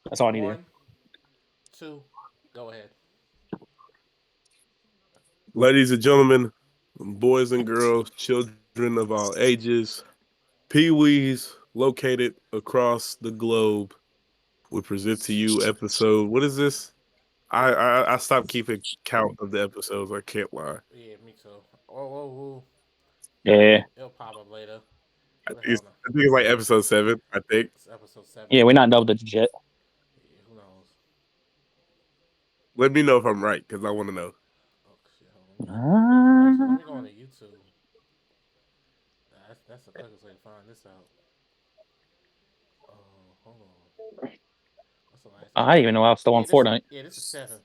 That's all I need to hear. One, two, go ahead. Ladies and gentlemen, boys and girls, children of all ages, peewees located across the globe, we present to you episode. What is this? I stopped keeping count of the episodes. I can't lie. Yeah, me too. Oh, Yeah, it'll pop up later. I Who think the it's, hell knows? I think it's like episode 7. I think. It's episode seven. yeah, we're not double digits yet. Yeah, who knows? Let me know if I'm right because I want to know. Oh shit! Actually, let Uh, me go on to YouTube. That's the quickest way to find this out. Hold on. What's the last I didn't episode? even know I was still on Fortnite. Yeah, this is seven.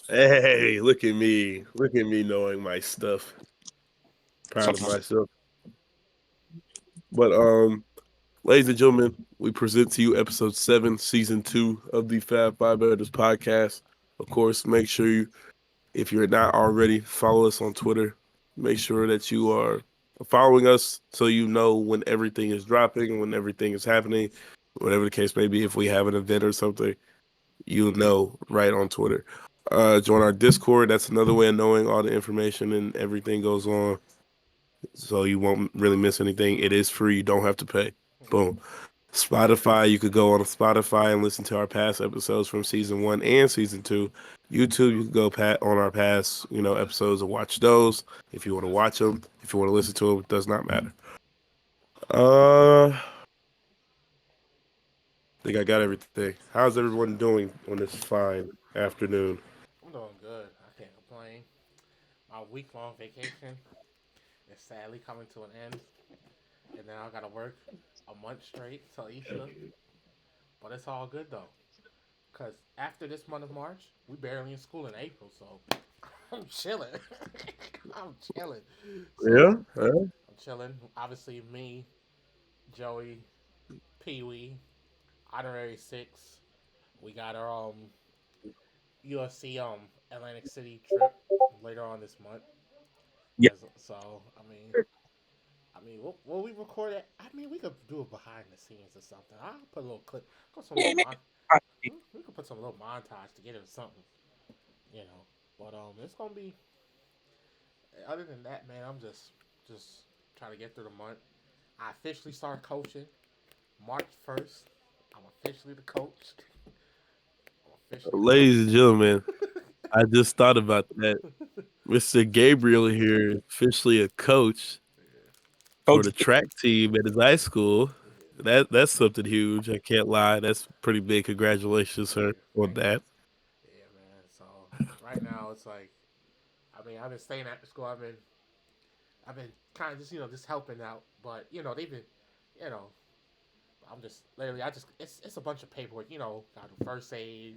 Hey, look at me! Look at me knowing my stuff. Proud of Something. myself. But ladies and gentlemen, we present to you episode 7, season 2 of the Fab Five Bettors podcast. Of course, make sure you, if you're not already, follow us on Twitter. Make sure that you are following us so you know when everything is dropping, when everything is happening, whatever the case may be. If we have an event or something, you'll know right on Twitter. Join our Discord. That's another way of knowing all the information and everything goes on, so you won't really miss anything. It is free. You don't have to pay. Boom. Spotify, you could go on Spotify and listen to our past episodes from season 1 and season 2. YouTube, you could go on our past, episodes and watch those if you want to watch them. If you want to listen to them, it does not matter. I think I got everything. How's everyone doing on this fine afternoon? I'm doing good. I can't complain. My week long vacation is sadly coming to an end, and now I gotta work a month straight till Easter. But it's all good though, cause after this month of March, we barely in school in April, so I'm chilling. I'm chilling. Yeah, So yeah. I'm chilling. Obviously, me, Joey, Pee Wee, Honorary Six. We got our UFC Atlantic City trip later on this month. Yeah. So what we recorded. I mean, we could do it behind the scenes or something. I'll put a little clip, put some little Yeah, mon. man. We could put some little montage together or something, you know. But it's gonna be. Other than that, man, I'm just trying to get through the month. I officially started coaching March 1st. I'm officially the coach. I'm officially the coach. Ladies and gentlemen, I just thought about that. Mr. Gabriel here, officially a coach for Coach. the track team at his high school. That's something huge. I can't lie. That's pretty big. Congratulations, sir, Yeah, on thank you. that. Yeah, man. So right now it's like, I've been staying at the school. I've been kind of just just helping out, but they've been, you know, I'm just literally I just it's a bunch of paperwork. Gotta do first aid,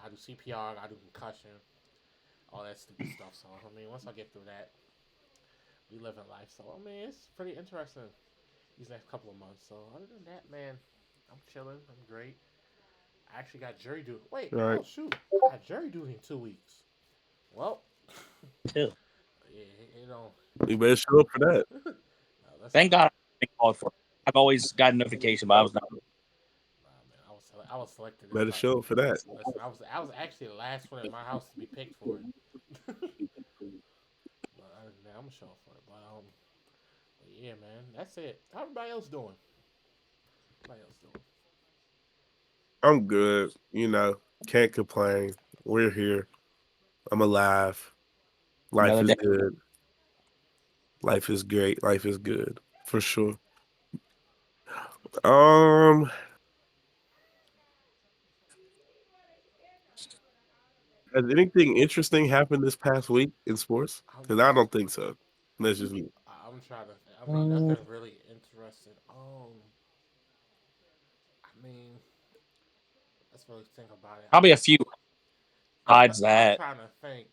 gotta do CPR, gotta do concussion, all that stupid stuff. So once I get through that, we live in life. So it's pretty interesting these next couple of months. So other than that, man, I'm chilling. I'm great. I actually got jury duty. Wait, All right. oh shoot, I got jury duty in 2 weeks. Well, Too. yeah, you know, You better show up for that. no, listen, Thank God I've been called for it. I've always gotten notification, but I was not. nah, man, I was selected as Better like, show up for that. listen, I was actually the last one in my house to be picked for it. But other than that, I'm gonna show up for it. But yeah, man, that's it. How everybody else doing? Everybody else doing? I'm good. Can't complain. We're here. I'm alive. Life Another is day. good. Life is great. Life is good for sure. Um, has anything interesting happened this past week in sports? I'm Because I don't think so. That's just me. I'm trying to. Mm, Nothing really interesting. I mean, let's really think about it. probably a few besides I'm that. trying to think.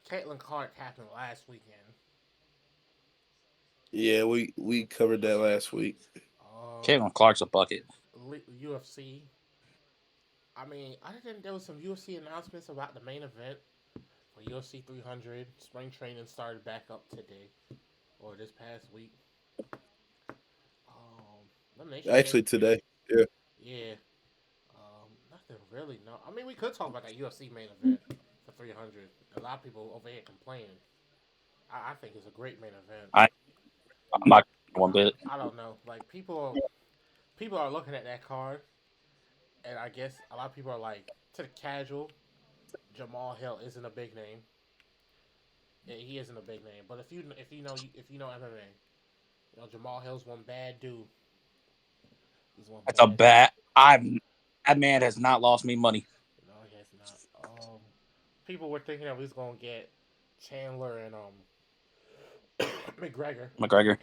Caitlin Clark happened last weekend. Yeah, we covered that last week. Um, Caitlin Clark's a bucket. UFC. Other than there was some UFC announcements about the main event for UFC 300. Spring training started back up today or this past week. Elimination Actually, game. today. Yeah. Yeah. really, no. I mean, we could talk about that UFC main event for 300. A lot of people over here complaining. I think it's a great main event. I I'm not one bit. I don't know. Like people are looking at that card, and I guess a lot of people are like, to the casual, Jamal Hill isn't a big name. He isn't a big name, but if you know MMA, Jamal Hill's one bad dude. He's one That's a bad dude. bet. That man has not lost me money. No, he has not. People were thinking that we was gonna get Chandler and McGregor, McGregor.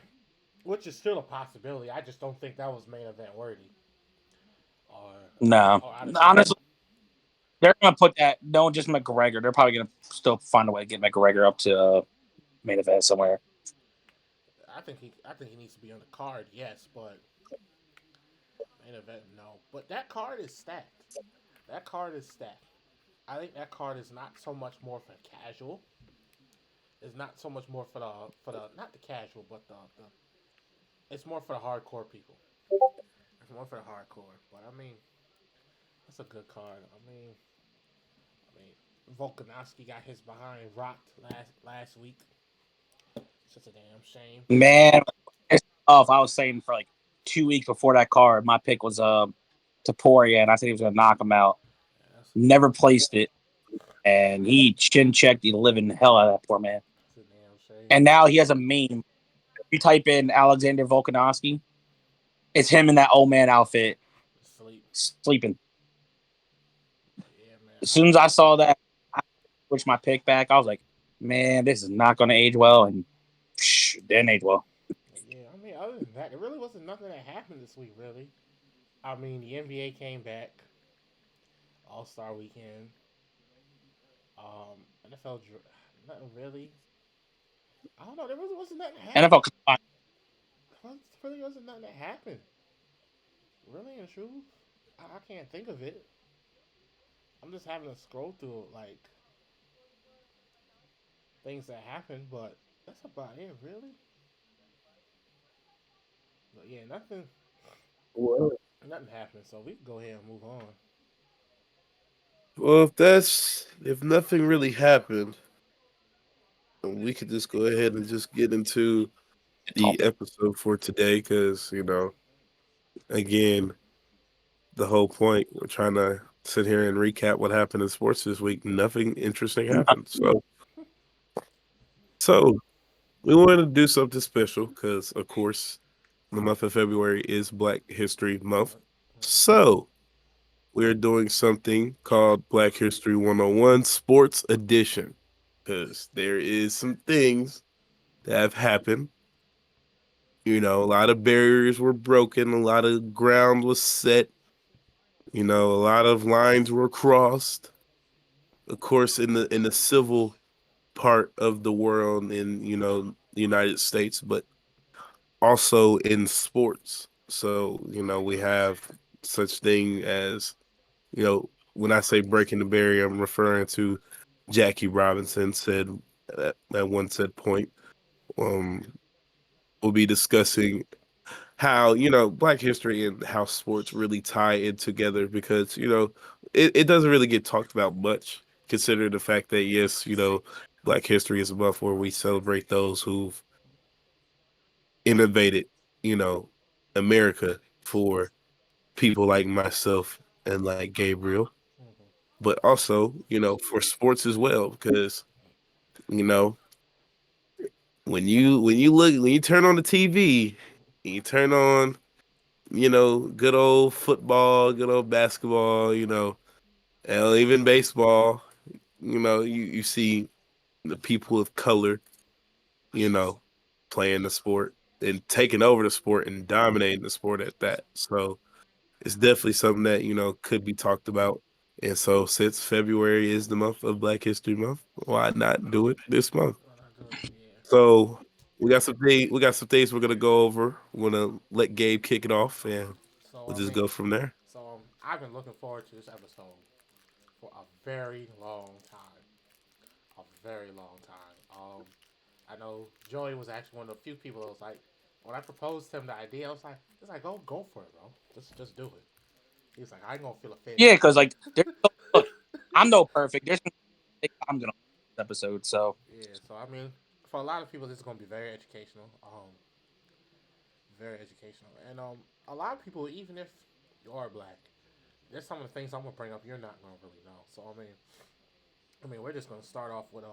which is still a possibility. I just don't think that was main event worthy or No, or out of scope. honestly, they're gonna put that. No, just McGregor. They're probably gonna still find a way to get McGregor up to main event somewhere. I think he needs to be on the card, yes, but main event, no. But that card is stacked. That card is stacked. I think that card is not so much more for casual. It's not so much more for the not the casual, but the it's more for the hardcore people. It's more for the hardcore. But I mean, that's a good card. I mean, Volkanovski got his behind rocked last week. It's just a damn shame. Man, it's tough. I was saying for like 2 weeks before that card, my pick was Taporia, and I said he was gonna knock him out. Yeah, Never placed it, and he chin checked the living hell out of that poor man. that's a damn shame. And now he has a meme. You type in Alexander Volkanovski, it's him in that old man outfit Sleep. sleeping. Yeah, man. As soon as I saw that, I switched my pick back. I was like, man, this is not going to age well, and didn't age well. Yeah, I mean, other than that, there really wasn't nothing that happened this week, really. I mean, the NBA came back, All Star Weekend. NFL, nothing really. I don't know. There really wasn't nothing that happened. NFL combined. There really wasn't nothing that happened. Really and true, I can't think of it. I'm just having to scroll through like things that happened, but that's about it, really. But yeah, Well, nothing happened. So we can go ahead and move on. well, if nothing really happened, we could just go ahead and just get into the Topic. episode for today because again, the whole point we're trying to sit here and recap what happened in sports this week. Nothing interesting happened, so we wanted to do something special because, of course, the month of February is Black History Month. So we're doing something called Black History 101 Sports Edition because there is some things that have happened. A lot of barriers were broken, a lot of ground was set, a lot of lines were crossed. Of course, in the civil part of the world in the United States, but also in sports. So we have such thing as when I say breaking the barrier, I'm referring to Jackie Robinson said at one said point. Um, we'll be discussing how Black history and how sports really tie in together because it doesn't really get talked about much. Consider the fact that yes, Black history is a month where we celebrate those who've innovated, you know, America for people like myself and like Gabriel, Mm-hmm. but also, for sports as well, because, you know, when you turn on the TV, you turn on, good old football, good old basketball, and even baseball, you see the people of color, you know, playing the sport and taking over the sport and dominating the sport at that. So it's definitely something that, could be talked about. And so since February is the month of Black History Month, why not do it this month? Well, I do it. Yeah. So we got some things we're gonna go over. We're gonna let Gabe kick it off and So we'll I just mean, go from there. I've been looking forward to this episode for a very long time. A very long time. I know Joey was actually one of the few people that was like, when I proposed to him the idea, I was like, go for it, bro. Just do it. He's like, I ain't gonna feel offended. Yeah, because like, look, I'm no perfect. There's things I'm gonna this episode. So Yeah, so I mean, for a lot of people, this is gonna be very educational. Very educational, and a lot of people, even if you are black, there's some of the things I'm gonna bring up you're not gonna really know. So I mean, we're just gonna start off with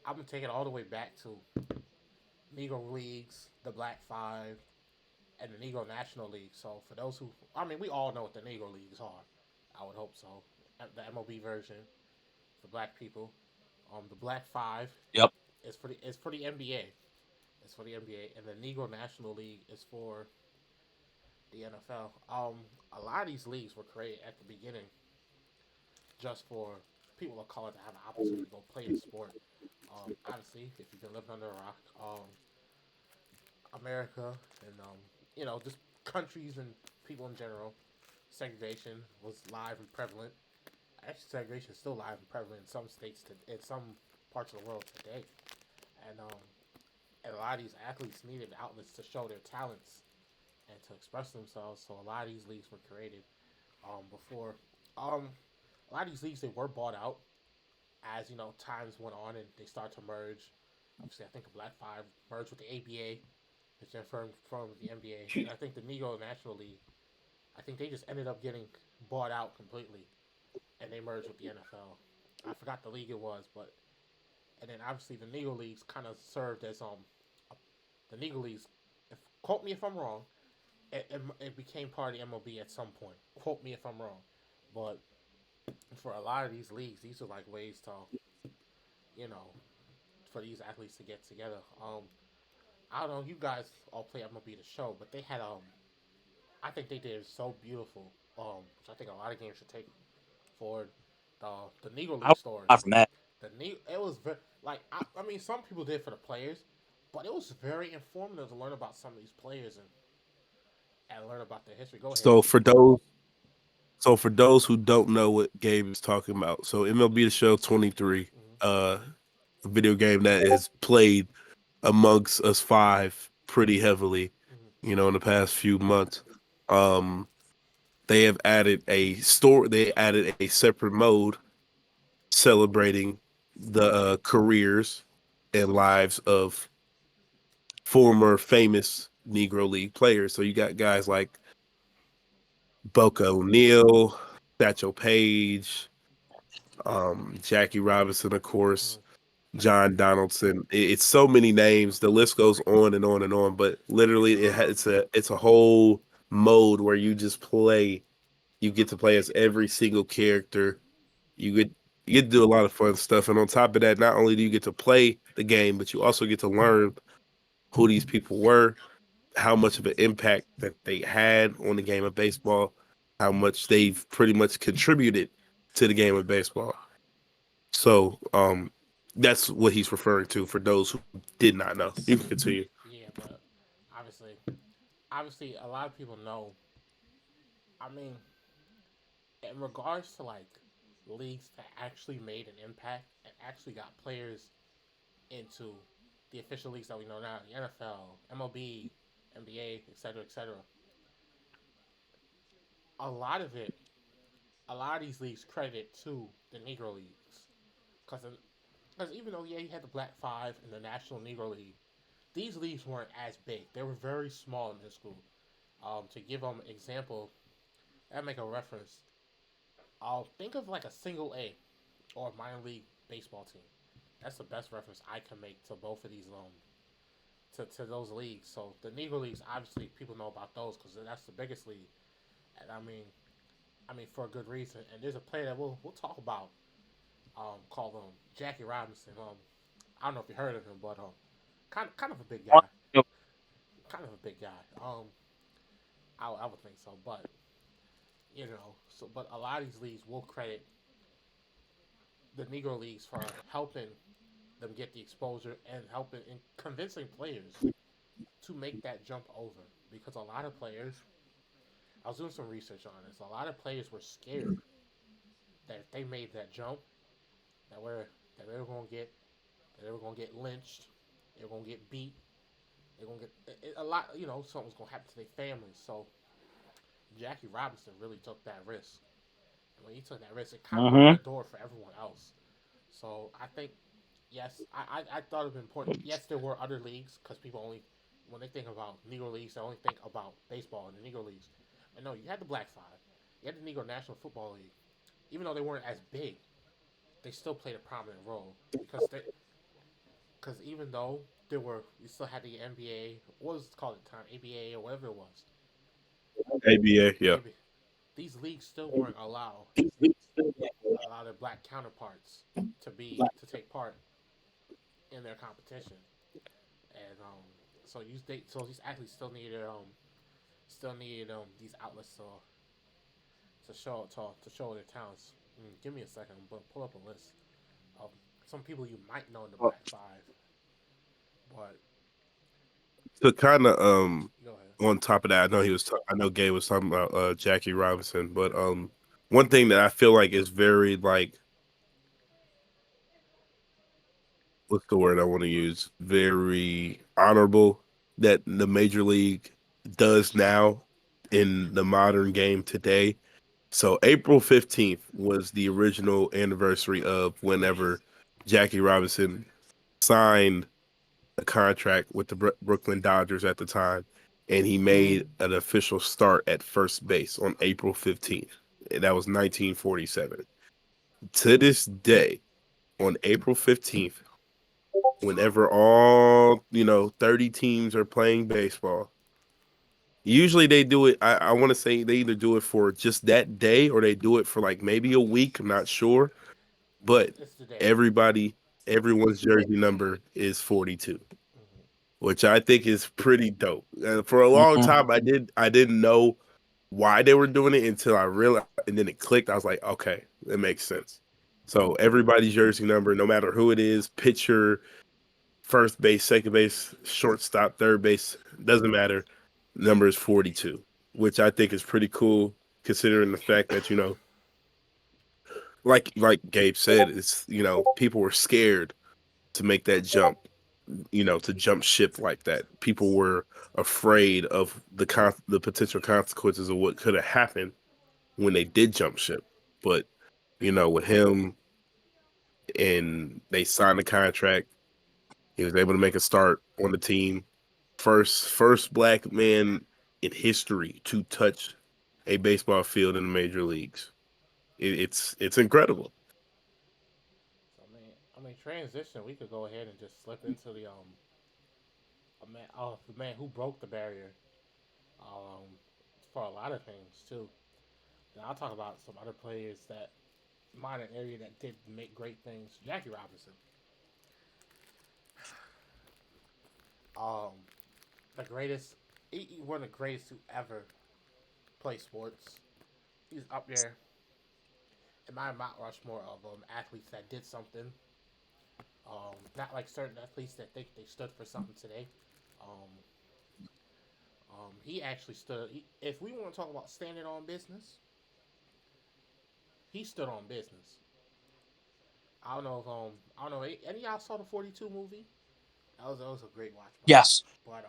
I'm gonna take it all the way back to Negro leagues, the Black Five, and the Negro National League. So for those who, I mean, we all know what the Negro leagues are. I would hope so. The MLB version for black people. The Black Five yep. is for the NBA. It's for the NBA, and the Negro National League is for the NFL. A lot of these leagues were created at the beginning just for people of color to have an opportunity to go play the sport. Obviously, if you've been living under a rock, America and just countries and people in general, segregation was live and prevalent. Actually, segregation is still live and prevalent in some states, in some parts of the world today. And a lot of these athletes needed outlets to show their talents and to express themselves. So a lot of these leagues were created before. Um, a lot of these leagues they were bought out as times went on and they started to merge. Obviously, I think the Black Five merged with the ABA, which then formed the NBA, and I think the Negro National League. I think they just ended up getting bought out completely, and they merged with the NFL. I forgot the league it was, but and then obviously the Negro leagues kind of served as the Negro leagues. If quote me if I'm wrong, it became part of the MLB at some point. Quote me if I'm wrong, but for a lot of these leagues, these are like ways to you know for these athletes to get together. I don't know. You guys all play MLB the show, but they had I think they did it so beautiful. Which I think a lot of games should take forward. The the Negro I League was story. not from that. It was very like I mean some people did it for the players, but it was very informative to learn about some of these players and learn about their history. Go ahead. So for those So for those who don't know what Gabe is talking about, so MLB The Show 23, Mm-hmm. a video game that is played amongst us five pretty heavily, Mm-hmm. in the past few months. Um, they have added a store. They added a separate mode celebrating the careers and lives of former famous Negro League players. So you got guys like Boca O'Neill, Satchel Paige, Jackie Robinson, of course, John Donaldson. It's so many names. The list goes on and on and on. But literally, it's a whole mode where you just play. You get to play as every single character. You get you get to do a lot of fun stuff. And on top of that, not only do you get to play the game, but you also get to learn who these people were, how much of an impact that they had on the game of baseball, how much they've pretty much contributed to the game of baseball. So that's what he's referring to for those who did not know. You can continue. Yeah, but obviously, obviously, a lot of people know. I mean, in regards to like leagues that actually made an impact and actually got players into the official leagues that we know now, the NFL, MLB, NBA, etc., etc. A lot of it, a lot of these leagues credit to the Negro leagues, because even though yeah you had the Black Five and the National Negro League, these leagues weren't as big. They were very small in this school. To give them an example, I make a reference. I'll think of like a single A or minor league baseball team. That's the best reference I can make to both of these to those leagues. So the Negro leagues, obviously, people know about those because that's the biggest league. And I mean for a good reason. And there's a player that we'll talk about, called Jackie Robinson. I don't know if you heard of him, but kind of a big guy, kind of a big guy. I would think so, but but a lot of these leagues will credit the Negro leagues for helping them get the exposure and helping and convincing players to make that jump over because a lot of players. I was doing some research on this. A lot of players were scared that if they made that jump, that were that they were gonna get that they were gonna get lynched, they were gonna get beat, they're gonna get a lot. Something was gonna happen to their families. So Jackie Robinson really took that risk. And when he took that risk, it kind of opened Mm-hmm. the door for everyone else. So I think, yes, I thought it was important. Yes, there were other leagues because people only, when they think about Negro leagues, they only think about baseball and the Negro leagues. But no, you had the Black Five, you had the Negro National Football League. Even though they weren't as big, they still played a prominent role because even though there were, you still had the NBA, what was it called at the time, ABA or whatever it was, ABA, yeah. ABA. These leagues still weren't allow their black counterparts to take part in their competition, and so these athletes still needed these outlets to show their talents. Give me a second, but pull up a list of some people you might know in the Black Five, but To kind of go ahead. on top of that, I know I know Gabe was talking about Jackie Robinson, but one thing that I feel like is very like what's the word I want to use? Very honorable that the major league does now in the modern game today. So April 15th was the original anniversary of whenever Jackie Robinson signed a contract with the Brooklyn Dodgers at the time, and he made an official start at first base on April 15th. And that was 1947. To this day, on April 15th, whenever all 30 teams are playing baseball, usually they do it. I want to say they either do it for just that day or they do it for like maybe a week. I'm not sure, but It's the day. everybody, everyone's jersey number is 42, Mm-hmm. which I think is pretty dope. For a long Mm-hmm. time, I didn't know why they were doing it until I realized, and then it clicked. I was like, okay, it makes sense. So everybody's jersey number, no matter who it is, pitcher, first base, second base, shortstop, third base, doesn't matter. Number is 42, which I think is pretty cool considering the fact that, like Gabe said, it's, people were scared to make that jump, to jump ship like that. People were afraid of the potential consequences of what could have happened when they did jump ship. But, with him and they signed the contract, he was able to make a start on the team. First black man in history to touch a baseball field in the major leagues. It's incredible. So transition. We could go ahead and just slip into the man who broke the barrier, um, for a lot of things too. Then I'll talk about some other players that modern area that did make great things. Jackie Robinson, um, the greatest, one of the greatest to ever play sports. He's up there in my Mount Rushmore of athletes that did something. Not like certain athletes that think they stood for something today. Um, he actually stood. If we want to talk about standing on business, he stood on business. I don't know. Any of y'all saw the 42 movie? That was a great watch, by the way. Yes. But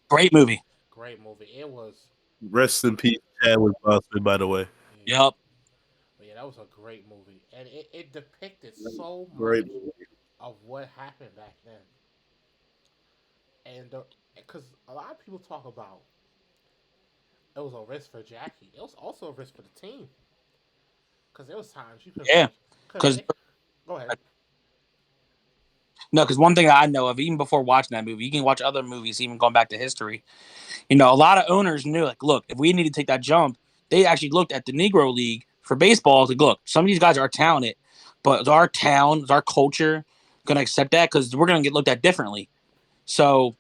Great movie. great movie. It was. Rest in peace, Chadwick Boseman, by the way. Yeah, Yep. but yeah, that was a great movie, and it depicted so Great. much of what happened back then, and because a lot of people talk about it was a risk for Jackie. It was also a risk for the team because there was times you could Yeah. because Because they go ahead. no, because one thing I know of, even before watching that movie, you can watch other movies, even going back to history. A lot of owners knew, like, look, if we need to take that jump, they actually looked at the Negro League for baseball. Like, look, some of these guys are talented, but is our town, is our culture going to accept that? Because we're going to get looked at differently. So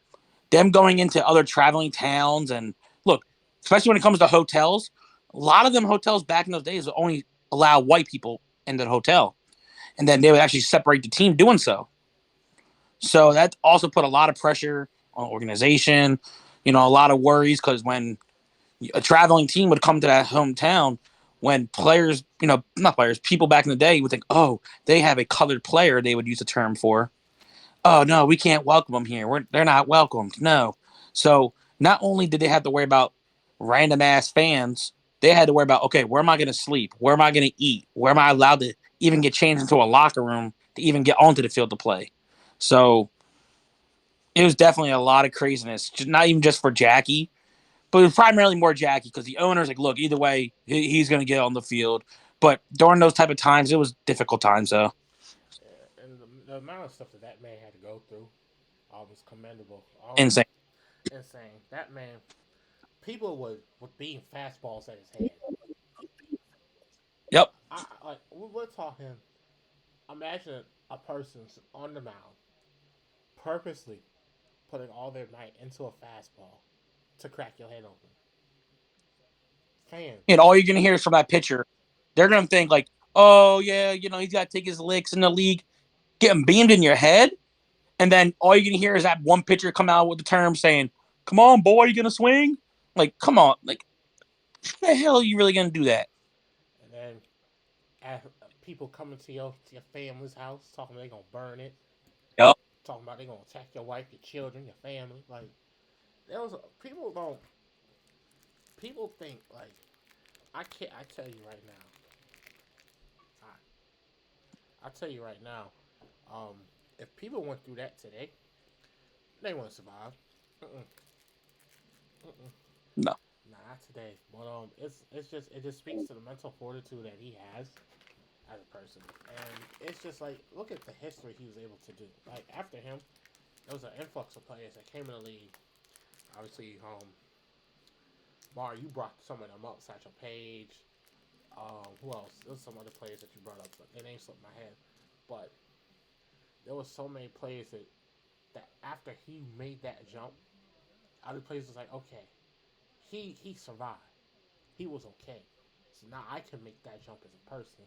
them going into other traveling towns and look, especially when it comes to hotels, a lot of them hotels back in those days would only allow white people in the hotel, and then they would actually separate the team doing so. So that also put a lot of pressure on organization. A lot of worries because when a traveling team would come to that hometown, when players, not players, people back in the day would think, oh, they have a colored player, they would use the term for. Oh no, we can't welcome them here. They're not welcomed. No. So not only did they have to worry about random ass fans, They had to worry about, okay, where am I going to sleep? Where am I going to eat? Where am I allowed to even get changed into a locker room to even get onto the field to play? So it was definitely a lot of craziness, not even just for Jackie, but it was primarily more Jackie because the owner's like, look, either way, he's going to get on the field. But during those type of times, it was difficult times, though. And the amount of stuff that that man had to go through was commendable. Insane. Insane. That man, people would being fastballs at his head. Yep. Like we're talking. Imagine a person's on the mound purposely putting all their might into a fastball to crack your head open. Fan. And all you're going to hear is from that pitcher. They're going to think, like, oh, yeah, he's got to take his licks in the league, getting beamed in your head. And then all you're going to hear is that one pitcher come out with the term saying, come on, boy, you going to swing? Like, come on. Like, how the hell are you really going to do that? And then people coming to your family's house talking they gonna burn it, Yep. talking about they gonna attack your wife, your children, your family. Like there was people don't people think like I can't. I tell you right now. I tell you right now. Um, if people went through that today, they wouldn't survive. Mm-mm, mm-mm. No. Nah, not today. But it just speaks to the mental fortitude that he has as a person, and it's just like look at the history he was able to do. Like after him, there was an influx of players that came in the league. Obviously, Bar, you brought some of them up, Satchel Paige. Who else? There's some other players that you brought up, but their names slipped my head. But there was so many players that after he made that jump, other players was like, okay, he survived. He was okay. So now I can make that jump as a person.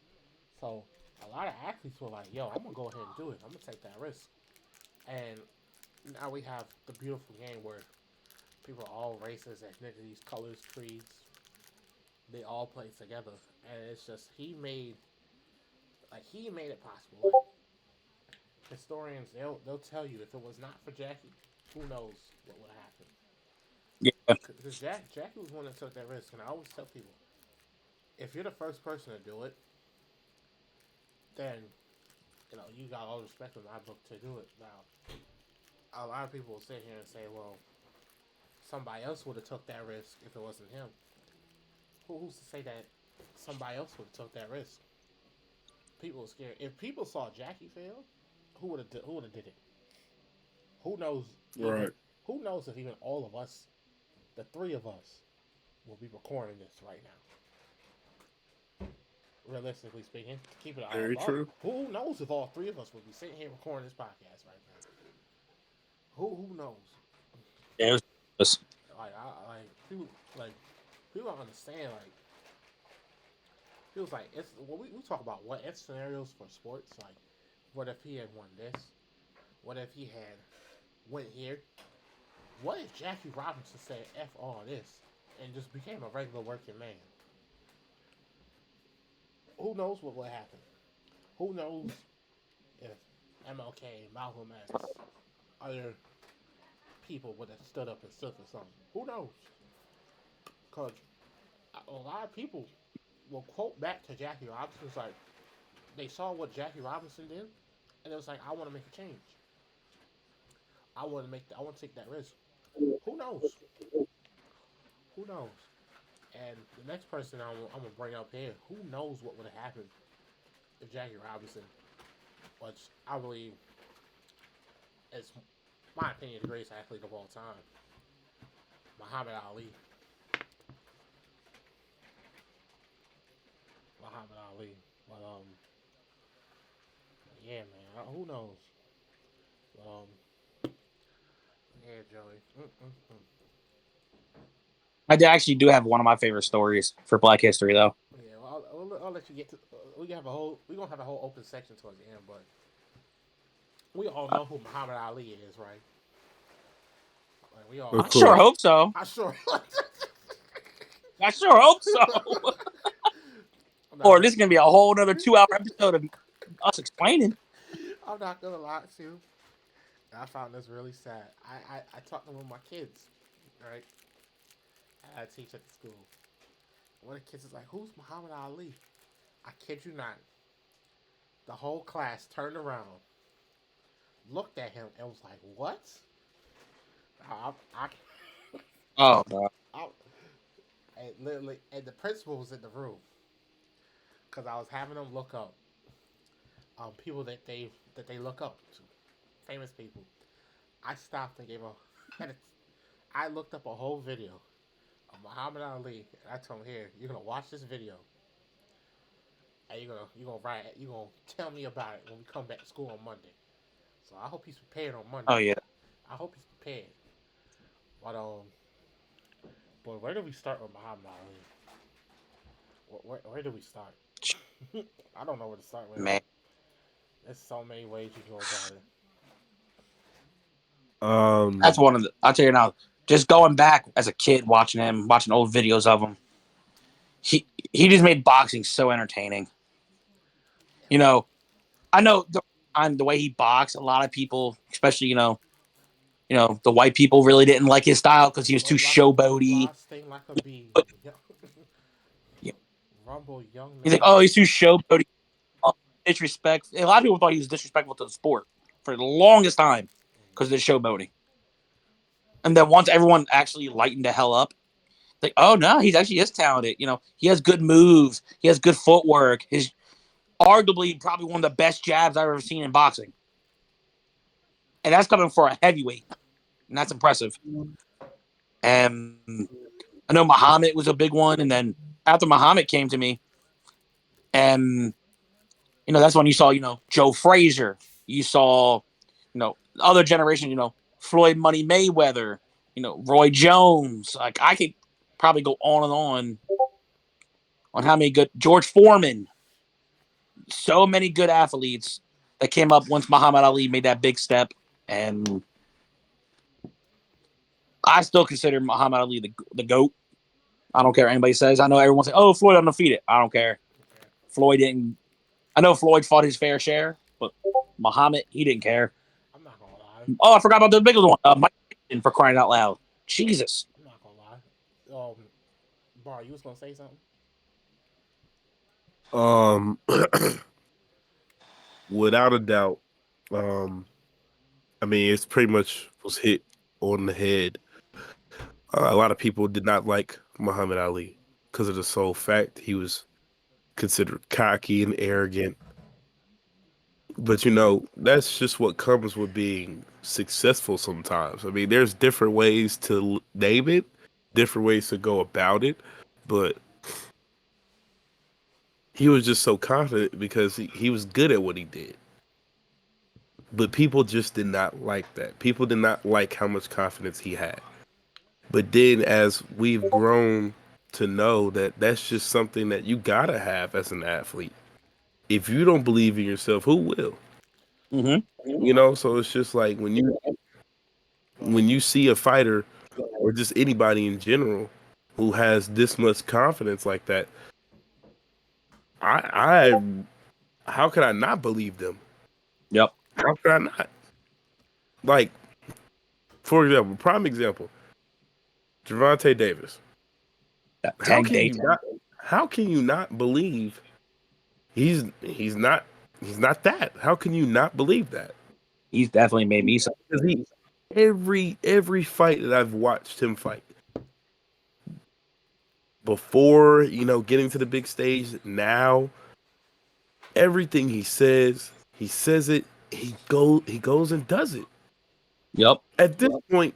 So a lot of athletes were like, yo, I'm gonna go ahead and do it. I'm gonna take that risk. And now we have the beautiful game where people are all races, ethnicities, colors, creeds. They all play together, and it's just he made it possible. Like historians, they'll tell you if it was not for Jackie, who knows what would happen. Yeah. Because Jackie was one that took that risk, and I always tell people, if you're the first person to do it, then you got all the respect in my book to do it. Now, a lot of people will sit here and say, well, somebody else would have took that risk if it wasn't him. Who's to say that somebody else would have took that risk? People are scared. If people saw Jackie fail, who would have did it? Who knows? Even Right. who knows if even all of us, the three of us, will be recording this right now. Realistically speaking, to keep it all Very above. true. Who knows if all three of us would be sitting here recording this podcast right now? Who knows? Yeah, it was. Like people don't understand feels like it's when we talk about what if scenarios for sports, like what if he had won this? What if he had went here? What if Jackie Robinson said F all this and just became a regular working man? Who knows what would happen? Who knows if MLK, Malcolm X, other people would have stood up and stood for something? Who knows? Because a lot of people will quote back to Jackie Robinson. It's like they saw what Jackie Robinson did, and it was like, I want to make a change. I want to take that risk. Who knows? Who knows? And the next person I'm gonna bring up here, who knows what would have happened if Jackie Robinson, which I believe is my opinion the greatest athlete of all time, Muhammad Ali. Muhammad Ali. But yeah, man. Who knows? But, yeah, Joey. Mm-mm-mm. Actually do have one of my favorite stories for Black History, though. Yeah, well, I'll let you get to. We gonna have a whole open section towards the end, but we all know who Muhammad Ali is, right? Like, we all Of I know. sure course. hope so. I sure. I sure hope so. I'm not Or gonna. this is gonna be a whole another 2 hour episode of us explaining. I'm not gonna lie to you. I found this really sad. I talked to one of my kids, right? I teach at the school, one of the kids is like, "Who's Muhammad Ali?" I kid you not. The whole class turned around, looked at him, and was like, "What?" I, Oh, God. I, and literally, and the principal was in the room because I was having them look up people that they look up to, famous people. I stopped and gave a. I looked up a whole video of Muhammad Ali, and I told him, "Here, you're gonna watch this video, and you're gonna write, you're gonna tell me about it when we come back to school on Monday." So I hope he's prepared on Oh, Monday. yeah. I hope he's prepared. But boy, where do we start with Muhammad Ali? Where do we start? I don't know where to start with him. Man. There's so many ways you can go about it. That's Um, one of the, I'll tell you now, just going back as a kid, watching him, watching old videos of him, he just made boxing so entertaining. You know, I know the way he boxed, a lot of people, especially, the white people really didn't like his style because he was too Float like a showboaty. rod, sting like a bee. But, you know, Rumble, young you think, man. oh, he's too showboaty, disrespect. A lot of people thought he was disrespectful to the sport for the longest time because of the showboating. And then once everyone actually lightened the hell up, like, oh no, he's actually is talented. He has good moves. He has good footwork. His arguably probably one of the best jabs I've ever seen in boxing, and that's coming for a heavyweight, and that's impressive. And I know Muhammad was a big one, and then after Muhammad came to me, and that's when you saw Joe Frazier, you saw other generation, Floyd Money Mayweather, Roy Jones. Like I could probably go on how many good George Foreman, so many good athletes that came up once Muhammad Ali made that big step, and I still consider Muhammad Ali the goat. I don't care what anybody says. I know everyone say, "Oh, Floyd undefeated." I don't care. Floyd didn't. I know Floyd fought his fair share, but Muhammad, he didn't care. I'm not gonna lie. Oh, I forgot about the biggest one. Mike Tyson, for crying out loud. Jesus. I'm not gonna lie. Bar, you was gonna say something? um, without a doubt, um, I mean, it's pretty much was hit on the head. A lot of people did not like Muhammad Ali because of the sole fact he was considered cocky and arrogant. But that's just what comes with being successful sometimes. I mean, there's different ways to name it, different ways to go about it, but he was just so confident because he was good at what he did. But people just did not like that. People did not like how much confidence he had. But then as we've grown to know that that's just something that you gotta have as an athlete. If you don't believe in yourself, who will? Mm-hmm. So it's just like when you Go ahead. see a fighter or just anybody in general who has this much confidence like that, I how could I not believe them? Yep. How could I not? Like, for example, prime example, Gervonta Davis. That How Tank can Day. you not? How can you not believe he's not that? How can you not believe that? He's definitely made me some. Because every fight that I've watched him fight before, getting to the big stage, now everything he says it. He goes and does it. Yep. At this point,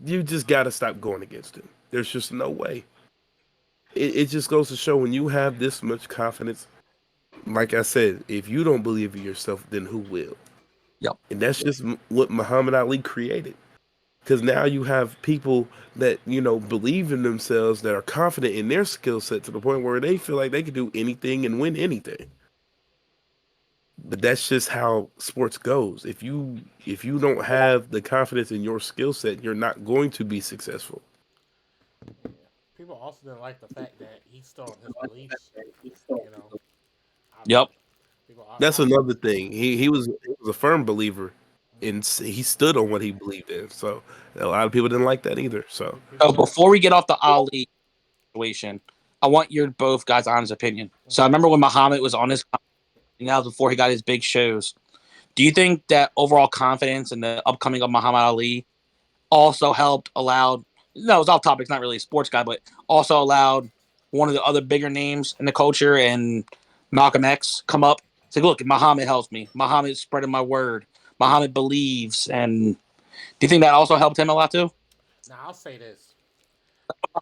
you just got to stop going against him. There's just no way. It just goes to show when you have this much confidence. Like I said, if you don't believe in yourself, then who will? Yep. And that's just what Muhammad Ali created. Because now you have people that believe in themselves, that are confident in their skill set to the point where they feel like they can do anything and win anything. But that's just how sports goes. If you don't have the confidence in your skill set, you're not going to be successful. Yeah. People also didn't like the fact that he stood on his beliefs. You know, I mean, Yep. people. That's another thing. He was a firm believer, and he stood on what he believed in. So a lot of people didn't like that either. So People So didn't. before we get off the Ali situation, I want your both guys' honest opinion. So I Mm-hmm. remember when Muhammad was on his, and that was before he got his big shows. Do you think that overall confidence in the upcoming of Muhammad Ali also helped allowed? No, it's off topic. It's not really a sports guy, but also allowed one of the other bigger names in the culture and Malcolm X come up. Say, look, Muhammad helps me. Muhammad's spreading my word. Muhammad believes, and do you think that also helped him a lot too? Now I'll say this: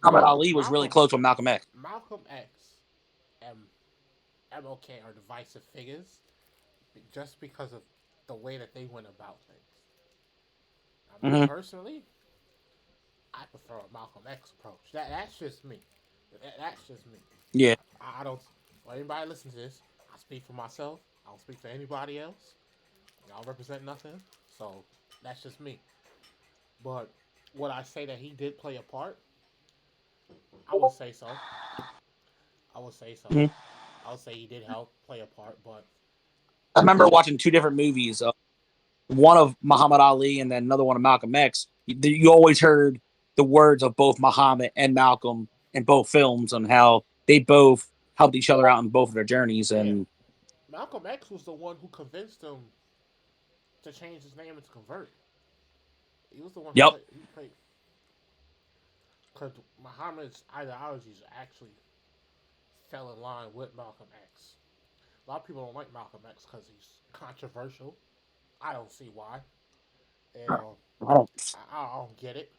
Muhammad Ali was really Malcolm close with Malcolm X. Malcolm X and MLK are divisive figures just because of the way that they went about things. Now, me Mm-hmm. personally, I prefer a Malcolm X approach. That's just me. That's just me. Yeah. I don't. Well, anybody listen to this, I speak for myself. I don't speak for anybody else. Y'all represent nothing. So that's just me. But would I say that he did play a part? I would say so. I would say so. Mm-hmm. I would say he did help play a part, but I remember watching two different movies. One of Muhammad Ali and then another one of Malcolm X. You always heard the words of both Muhammad and Malcolm in both films on how they both helped each other out in both of their journeys. yeah, And Malcolm X was the one who convinced him to change his name and to convert. He was the one who yep, played. He played because Muhammad's ideologies actually fell in line with Malcolm X. A lot of people don't like Malcolm X because he's controversial. I don't see why. You know, I don't. I don't get it.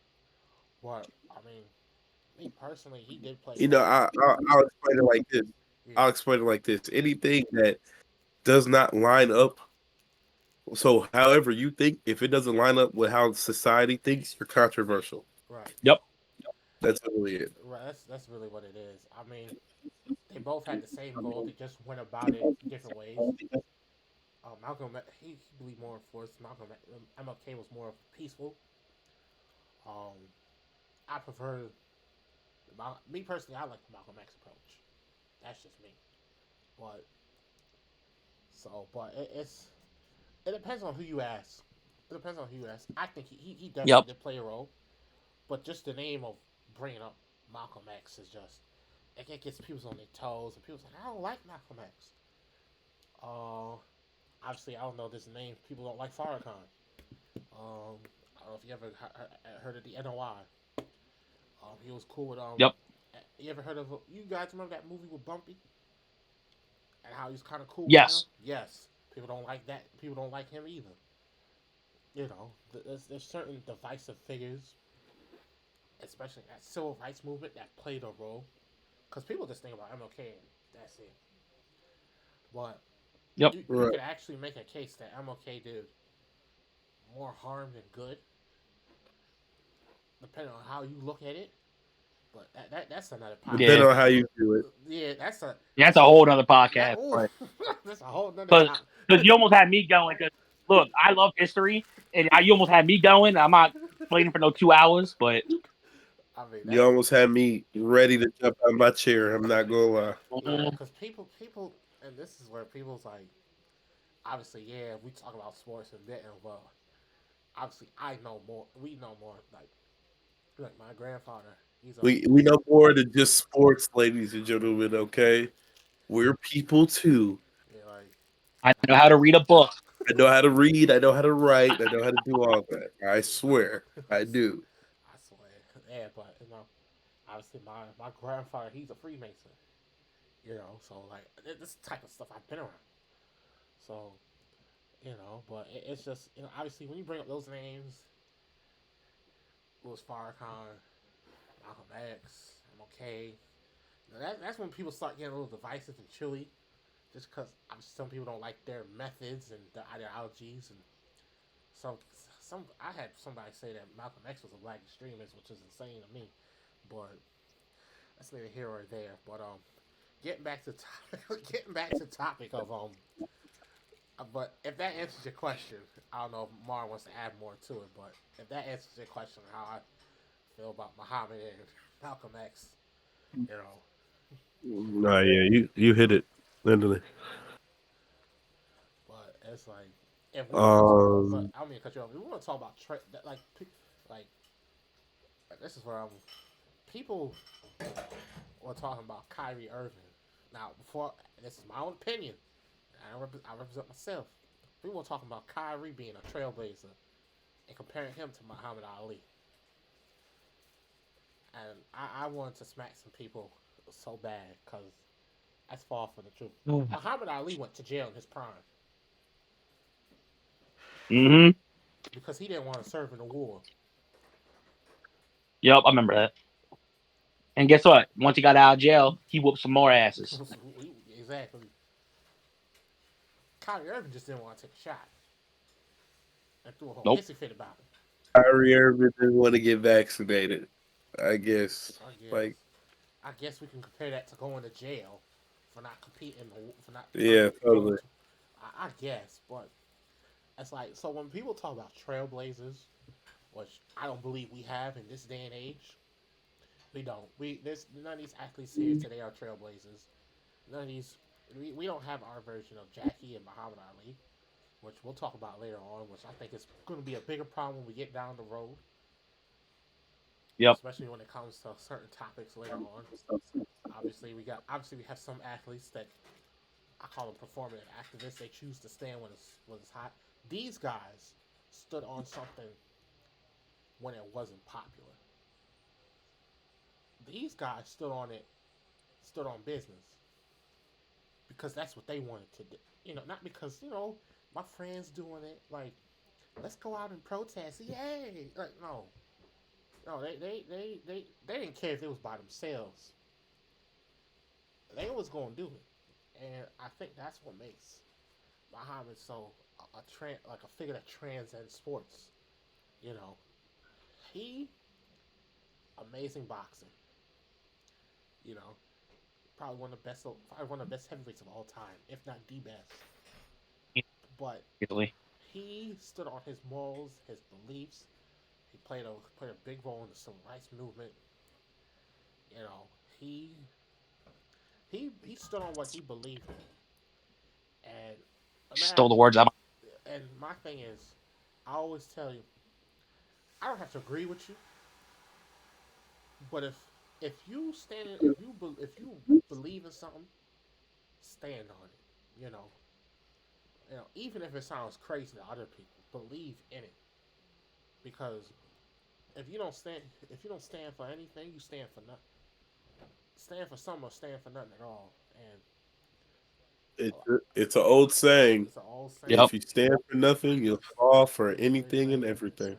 But I mean, me personally, he did play a You know, role. I'll explain it like this. Yeah, I'll explain it like this. Anything that does not line up, so however you think, if it doesn't line up with how society thinks, you're controversial. right, Yep, That's really it. right. That's really what it is. I mean, they both had the same goal. They just went about it different ways. Malcolm, he believed more in force. Malcolm MLK was more peaceful. Um, I prefer me personally. I like the Malcolm X approach. That's just me. But it depends on who you ask. It depends on who you ask. I think he definitely yep, did play a role, but just the name of bringing up Malcolm X is just it gets people on their toes, and people's like, I don't like Malcolm X. Uh, Obviously, I don't know this name. People don't like Farrakhan. I don't know if you ever heard of the NOI. He was cool with yep, You ever heard of you guys remember that movie with Bumpy and how he's kind of cool with him? yes, Yes. People don't like that. People don't like him either. You know, there's certain divisive figures, especially that civil rights movement, that played a role. Because people just think about MLK and that's it. But yep, you Right. could actually make a case that MLK did more harm than good, depending on how you look at it. But that's another yeah. Depending on podcast. how you do it. Yeah, Yeah, that's a whole other that podcast. ooh, But that's a whole nother because time. you almost had me going. Because look, I love history, and you almost had me going. I'm not waiting for no 2 hours, but I mean You that. almost had me ready to jump out of my chair. I'm not gonna lie. Yeah, because people, and this is where people's like, obviously, yeah, we talk about sports and betting. Well, obviously, I know more. We know more. Like my grandfather, he's a We know more than just sports, ladies and gentlemen. Okay, we're people too. yeah, like I know how to read a book. I know how to read. I know how to write. I know how to do all that. I swear, I do. I swear, yeah, but obviously, my grandfather, he's a Freemason. So like this type of stuff I've been around. So but it's just obviously when you bring up those names, Louis Farrakhan, Malcolm X, MLK, that's when people start getting a little divisive and chilly, just because some people don't like their methods and their ideologies, and some I had somebody say that Malcolm X was a black extremist, which is insane to me, but that's neither here or there. But getting back to getting back to the topic of but if that answers your question, I don't know if Mar wants to add more to it, but if that answers your question, how I feel about Muhammad and Malcolm X, you know, Nah, yeah, you hit it literally. but it's like if we want to talk, but Um, I don't mean to cut you off. If we want to talk about like this is where I'm people we're talking about Kyrie Irving. Now, before this is my own opinion. I represent myself. We were talking about Kyrie being a trailblazer and comparing him to Muhammad Ali. And I wanted to smack some people so bad because that's far from the truth. Muhammad Ali went to jail in his prime Mm-hmm. because he didn't want to serve in the war. Yep, I remember that. And guess what? Once he got out of jail, he whooped some more asses. Exactly. Kyrie Irving just didn't want to take a shot and threw a whole Nope. hissy fit about it. Kyrie Irving didn't want to get vaccinated. I guess. I guess. Like, I guess we can compare that to going to jail for not competing, for not trying to yeah, going totally. to. I guess, but it's like so when people talk about trailblazers, which I don't believe we have in this day and age, we don't. There's none of these athletes here today are trailblazers. None of these. We don't have our version of Jackie and Muhammad Ali, which we'll talk about later on, which I think is going to be a bigger problem when we get down the road, Yep. especially when it comes to certain topics later on. Obviously we have some athletes that I call them performative activists. They choose to stand when it's hot. These guys stood on something when it wasn't popular. These guys stood on business because that's what they wanted to do. Not because my friends doing it. Like, let's go out and protest. Yay! Like, no, no, they didn't care if it was by themselves. They was gonna do it, and I think that's what makes Muhammad so like a figure that transcends sports. You know, he amazing boxer. You know, probably one of the best heavyweights of all time, if not the best. But Easily. he stood on his morals, his beliefs. He played a big role in the civil rights movement. You know, he stood on what he believed in, and man, Stole the words out. and my thing is, I always tell you, I don't have to agree with you, but if you believe in something, stand on it. Even if it sounds crazy to other people, believe in it because if you don't stand for anything, you stand for nothing. Stand for something or stand for nothing at all. And It's it's an old saying. it's an old saying. Yep. If you stand for nothing, you'll fall for anything Everything and under the everything. sun.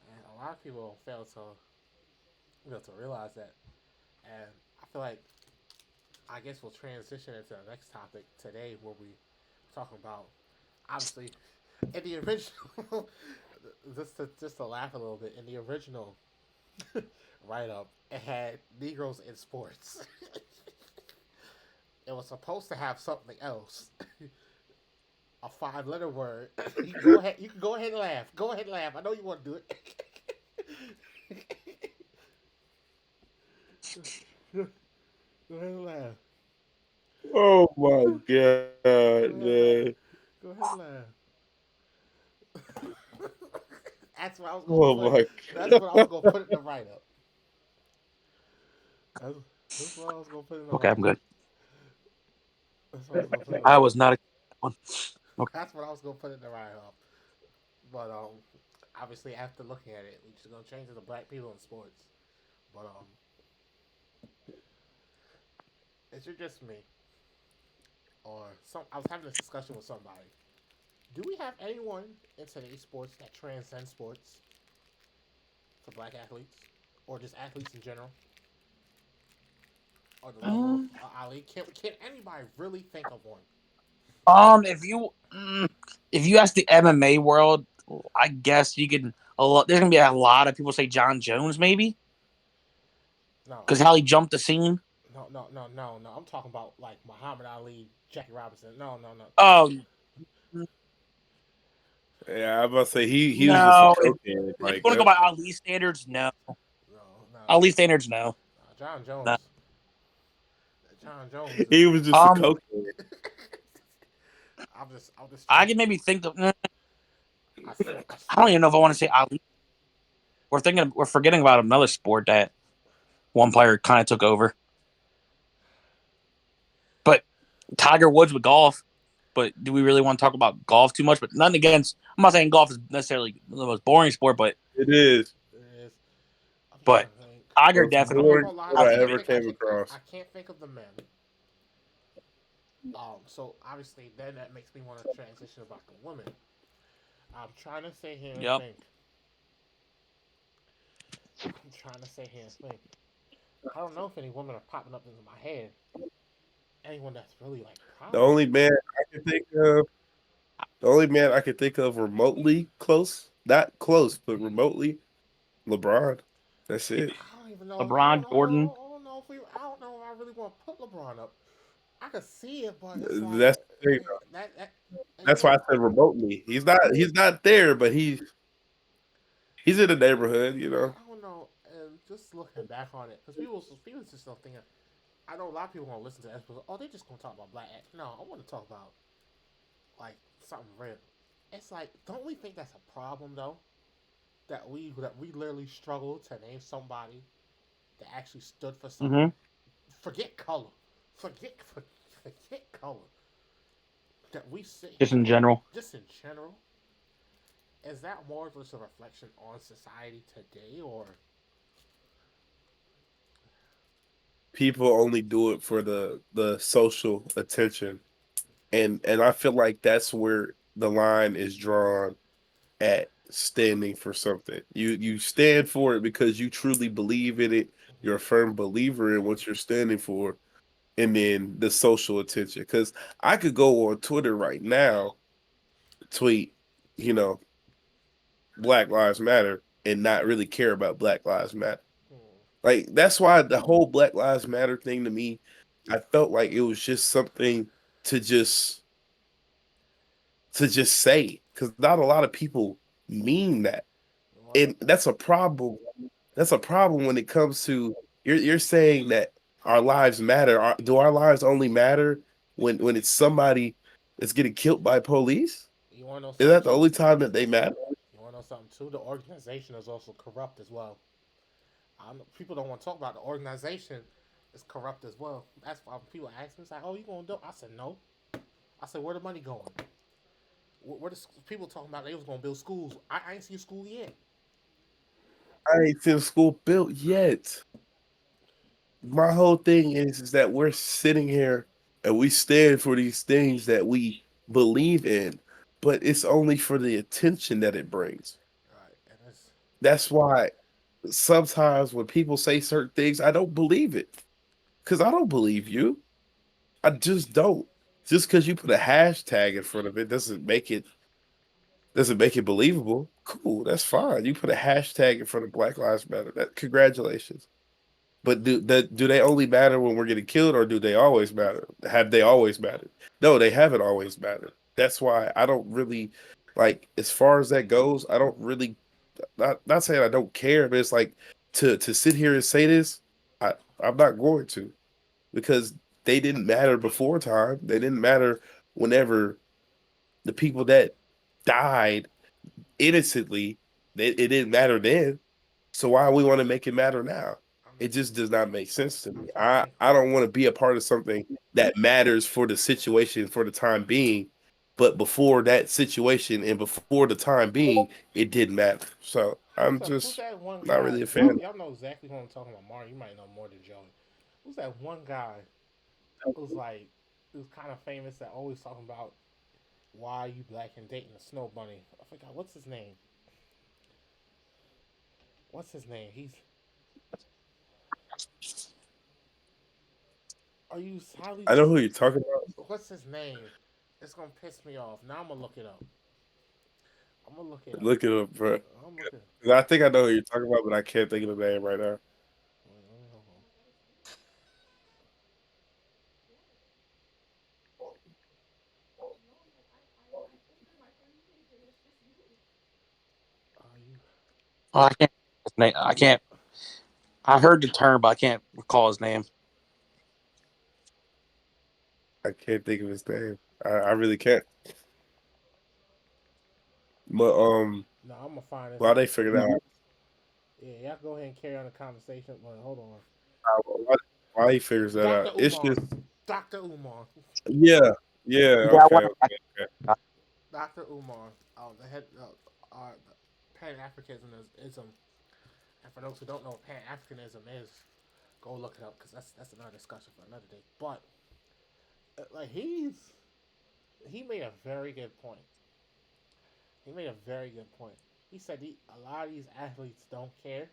And a lot of people fail to realize that. And I feel like I guess we'll transition into the next topic today, where we talking about obviously in the original. just to laugh a little bit, in the original write up, it had Negroes in sports. It was supposed to have something else, a 5 letter word. You can go ahead. You can go ahead and laugh. Go ahead and laugh. I know you want to do it. Go ahead and laugh. Oh my god, Go ahead and man. laugh. Go ahead and laugh. That's what I was gonna Oh put. my That's what I was god. gonna put in the write up. That's, that's what I was gonna put in the Okay, write I'm up. good. That's what I was gonna put in the I write was up. not that one. Okay. That's what I was gonna put in the write up. But obviously after looking at it, we're just gonna change it to black people in sports. But is it just me or some? I was having this discussion with somebody. Do we have anyone in today's sports that transcends sports for black athletes, or just athletes in general, or the level of Um, Ali? Can anybody really think of one? if you ask the MMA world, I guess you can. A lot. There's gonna be a lot of people say John Jones maybe No, because how he jumped the scene. no. I'm talking about like Muhammad Ali, Jackie Robinson. No, no, no, Oh Yeah, I'm about to say he was just a no! cokehead If you like want to go that. by Ali standards, no. no, no. Ali standards, no. John No. Jones. John Jones He is. was just a Um, cokehead. I'm just I trying. can maybe think of. I I don't still. even know if I want to say Ali. We're forgetting about another sport that one player kind of took over. Tiger Woods with golf. But do we really want to talk about golf too much? But nothing against. I'm not saying golf is necessarily the most boring sport, It is It is. I'm trying but to think. Tiger most I'm not definitely. boring gonna lie. sport I I I think can't ever think. I came can't. I across. can't think of the men. So obviously, then that makes me want to transition about the women. I'm trying to sit here and yep. think. I'm trying to sit here and think. I don't know if any women are popping up into my head. Anyone that's really like The prominent. only man I can think of, the only man I can think of remotely close, not close, but remotely, LeBron. That's it. I don't even know. I don't LeBron, know. Jordan. I don't know if we. I don't know if I really want to put LeBron up. I could see it, but it's like That's the thing. that That's why again. I said remotely. He's not. He's not there, but he's in the neighborhood. You know. I don't know. And just looking back on it, because people just don't think. I know a lot of people want to listen to this, but oh, they just gonna talk about black. No, I want to talk about like something real. It's like, don't we think that's a problem though? That we literally struggle to name somebody that actually stood for something. Mm-hmm. Forget color. Forget color. That we sit Just here in and general. just in general, is that more of a reflection on society today, or People only do it for the social attention, and I feel like that's where the line is drawn at standing for something. You stand for it because you truly believe in it. You're a firm believer in what you're standing for, and then the social attention. Because I could go on Twitter right now, tweet, you know, Black Lives Matter, and not really care about Black Lives Matter. hmm, Like that's why the whole Black Lives Matter thing to me, I felt like it was just something to just to just say because not a lot of people mean that, you want and that's a problem. That's a problem when it comes to you're saying that our lives matter. Do our lives only matter when it's somebody that's getting killed by police? you want to know Is something that the too? only time that they matter? You want to know something too? The organization is also corrupt as well. People don't want to talk about the organization is corrupt as well. That's why people ask me, it's like, "Oh, you gonna do?" I said, "No." I said, "Where the money going? Where the people talking about they was gonna build schools? I ain't seen a school yet." I ain't seen a school built yet. My whole thing is that we're sitting here and we stand for these things that we believe in, but it's only for the attention that it brings. Right, and it's That's why sometimes when people say certain things, I don't believe it because I don't believe you. I just don't. Just because you put a hashtag in front of it doesn't make it believable. Cool, that's fine. You put a hashtag in front of Black Lives Matter. That congratulations. But do they only matter when we're getting killed, or do they always matter? Have they always mattered? No, they haven't always mattered. That's why I don't really like as far as that goes. I don't really not saying I don't care, but it's like to sit here and say this. I I'm not going to because they didn't matter before time. They didn't matter whenever the people that died innocently. It didn't matter then. So why we want to make it matter now? I'm It just does not make sense to I'm me. trying to think. I don't want to be a part of something that matters for the situation for the time being, but before that situation and before the time being, it didn't matter. So I'm Who's just that one not guy? really a fan. Y'all know exactly who I'm talking about. Mario, you might know more than Joey. Who's that one guy who's like who's kind of famous that always talking about why you black and dating a snow bunny? I forgot what's his name. What's his name? He's are you highly? I know who you're talking about. What's his name? It's gonna piss me off. Now I'm gonna look it up. I'm gonna look it up. Look it up, bro. I'm looking. 'Cause I think I know who you're talking about, but I can't think of the name right now. Hold on. Are you? Oh, I can't. His name. I can't. I heard the term, but I can't recall his name. I can't think of his name. I really can't. But No, I'm gonna find this. why they figured out Yeah, y'all go ahead and carry on the conversation. But hold on. why, why he figures that Dr. out? It's Umar. just Dr. Umar. Yeah, yeah. Yeah, I Okay, want okay, okay. to. Dr. Umar, the head Pan Africanism. And for those who don't know what Pan Africanism is, go look it up because that's another discussion for another day. But like he made a very good point. He made a very good point. He said a lot of these athletes don't care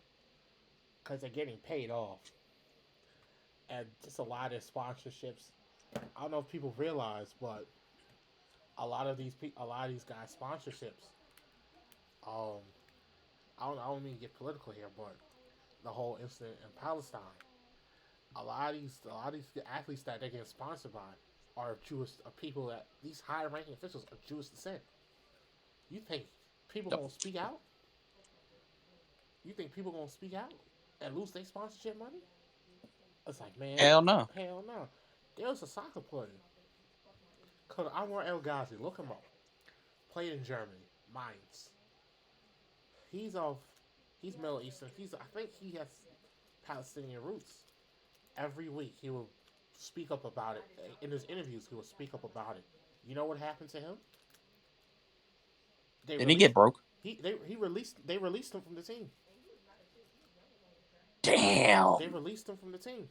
because they're getting paid off, and just a lot of sponsorships. I don't know if people realize, but a lot of these guys sponsorships. Um, I don't mean to get political here, but the whole incident in Palestine, a lot of these athletes that they get sponsored by are Jewish, are people that these high ranking officials are Jewish descent. You think people gonna speak out? You think people gonna speak out and lose their sponsorship money? It's like, man, Hell no. hell no. There was a soccer player called Anwar El Ghazi. Look him up. Played in Germany, Mainz. He's of, he's Middle Eastern. I think he has Palestinian roots. Every week he will speak up about it. In his interviews, he will speak up about it. You know what happened to him? They Didn't he get released broke? he released they released him from the team. Damn. They released him from the team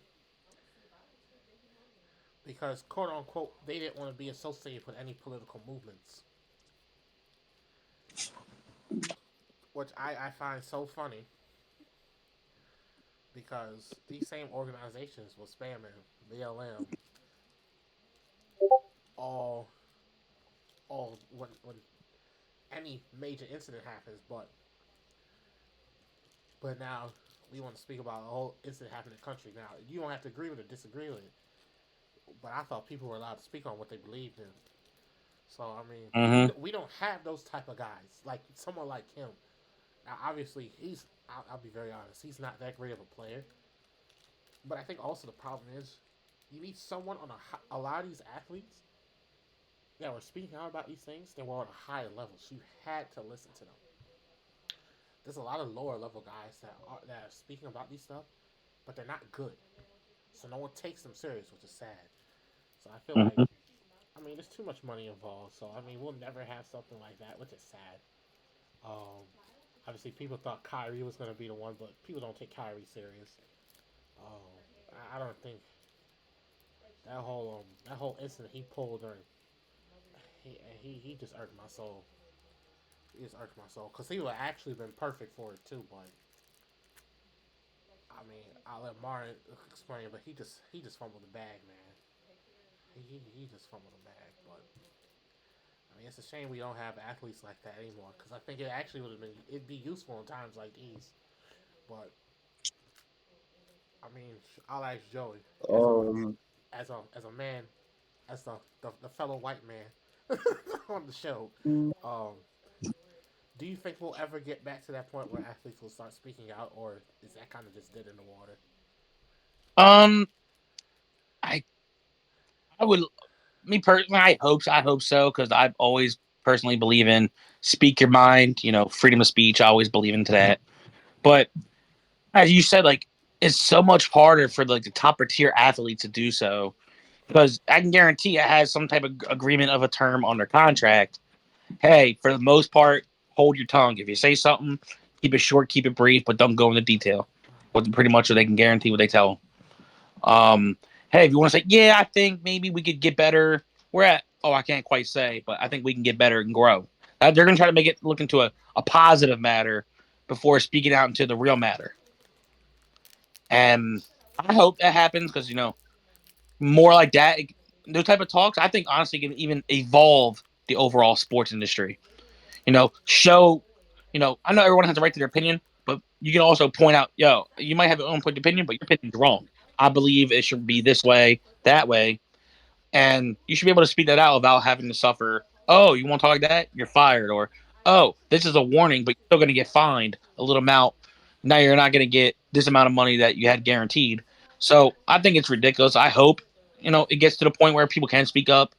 because quote unquote they didn't want to be associated with any political movements, which I find so funny because these same organizations were spamming BLM all when any major incident happens, but now we want to speak about a whole incident happening in the country. Now you don't have to agree with it, disagree with it, but I thought people were allowed to speak on what they believed in. So I mean, Mm-hmm. we don't have those type of guys like someone like him. Now, obviously, I'll be very honest. He's not that great of a player, but I think also the problem is you need someone on a lot of these athletes that were speaking out about these things. They were on a higher level, so you had to listen to them. There's a lot of lower level guys that are speaking about these stuff, but they're not good. So no one takes them serious, which is sad. So I feel like, Mm-hmm. I mean, there's too much money involved. So I mean, we'll never have something like that, which is sad. Um, Obviously, people thought Kyrie was going to be the one, but people don't take Kyrie serious. I don't think that whole incident he pulled during he just irked my soul. He just irked my soul because he would have actually been perfect for it too. But I mean, I'll let Martin explain. But he just fumbled the bag, man. He just fumbled the bag. But I mean, it's a shame we don't have athletes like that anymore because I think it actually would have been it'd be useful in times like these. But I mean, I'll ask Joey Um, as a man, as the fellow white man on the show. Um, do you think we'll ever get back to that point where athletes will start speaking out, or is that kind of just dead in the water? Um, I I would me personally. I hope so because I've always personally believe in speak your mind. You know, freedom of speech. I always believe into that. But as you said, like it's so much harder for like the top tier athletes to do so because I can guarantee it has some type of agreement of a term on their contract. Hey, for the most part, hold your tongue. If you say something, keep it short, keep it brief, but don't go into detail. But pretty much, so they can guarantee what they tell them. Hey, if you want to say, yeah, I think maybe we could get better. We're at, oh, I can't quite say, but I think we can get better and grow. They're going to try to make it look into a positive matter before speaking out into the real matter. And I hope that happens because, you know, more like that, those type of talks, I think honestly can even evolve the overall sports industry. You know, show, you know, I know everyone has a right to their opinion, but you can also point out, yo, you might have your own point of opinion, but your opinion's wrong. I believe it should be this way, that way, and you should be able to speak that out without having to suffer. Oh, you want to talk like that? You're fired, or oh, this is a warning, but you're still going to get fined a little amount. Now you're not going to get this amount of money that you had guaranteed. So I think it's ridiculous. I hope it gets to the point where people can speak up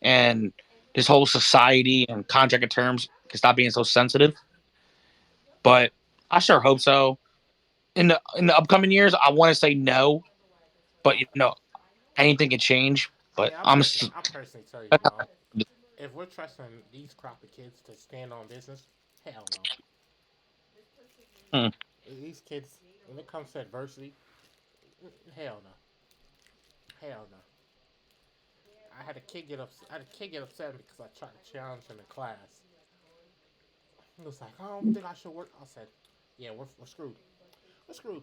and this whole society and contract of terms can stop being so sensitive. But I sure hope so. In the upcoming years, I want to say no, but anything can change. I But mean, I personally tell you, bro. If we're trusting these crop of kids to stand on business, hell no. hmm, These kids, when it comes to adversity, hell no, hell no. I had a kid get upset because I tried to challenge him in class. He was like, "I don't think I should work." I said, "Yeah, we're screwed. We're screwed."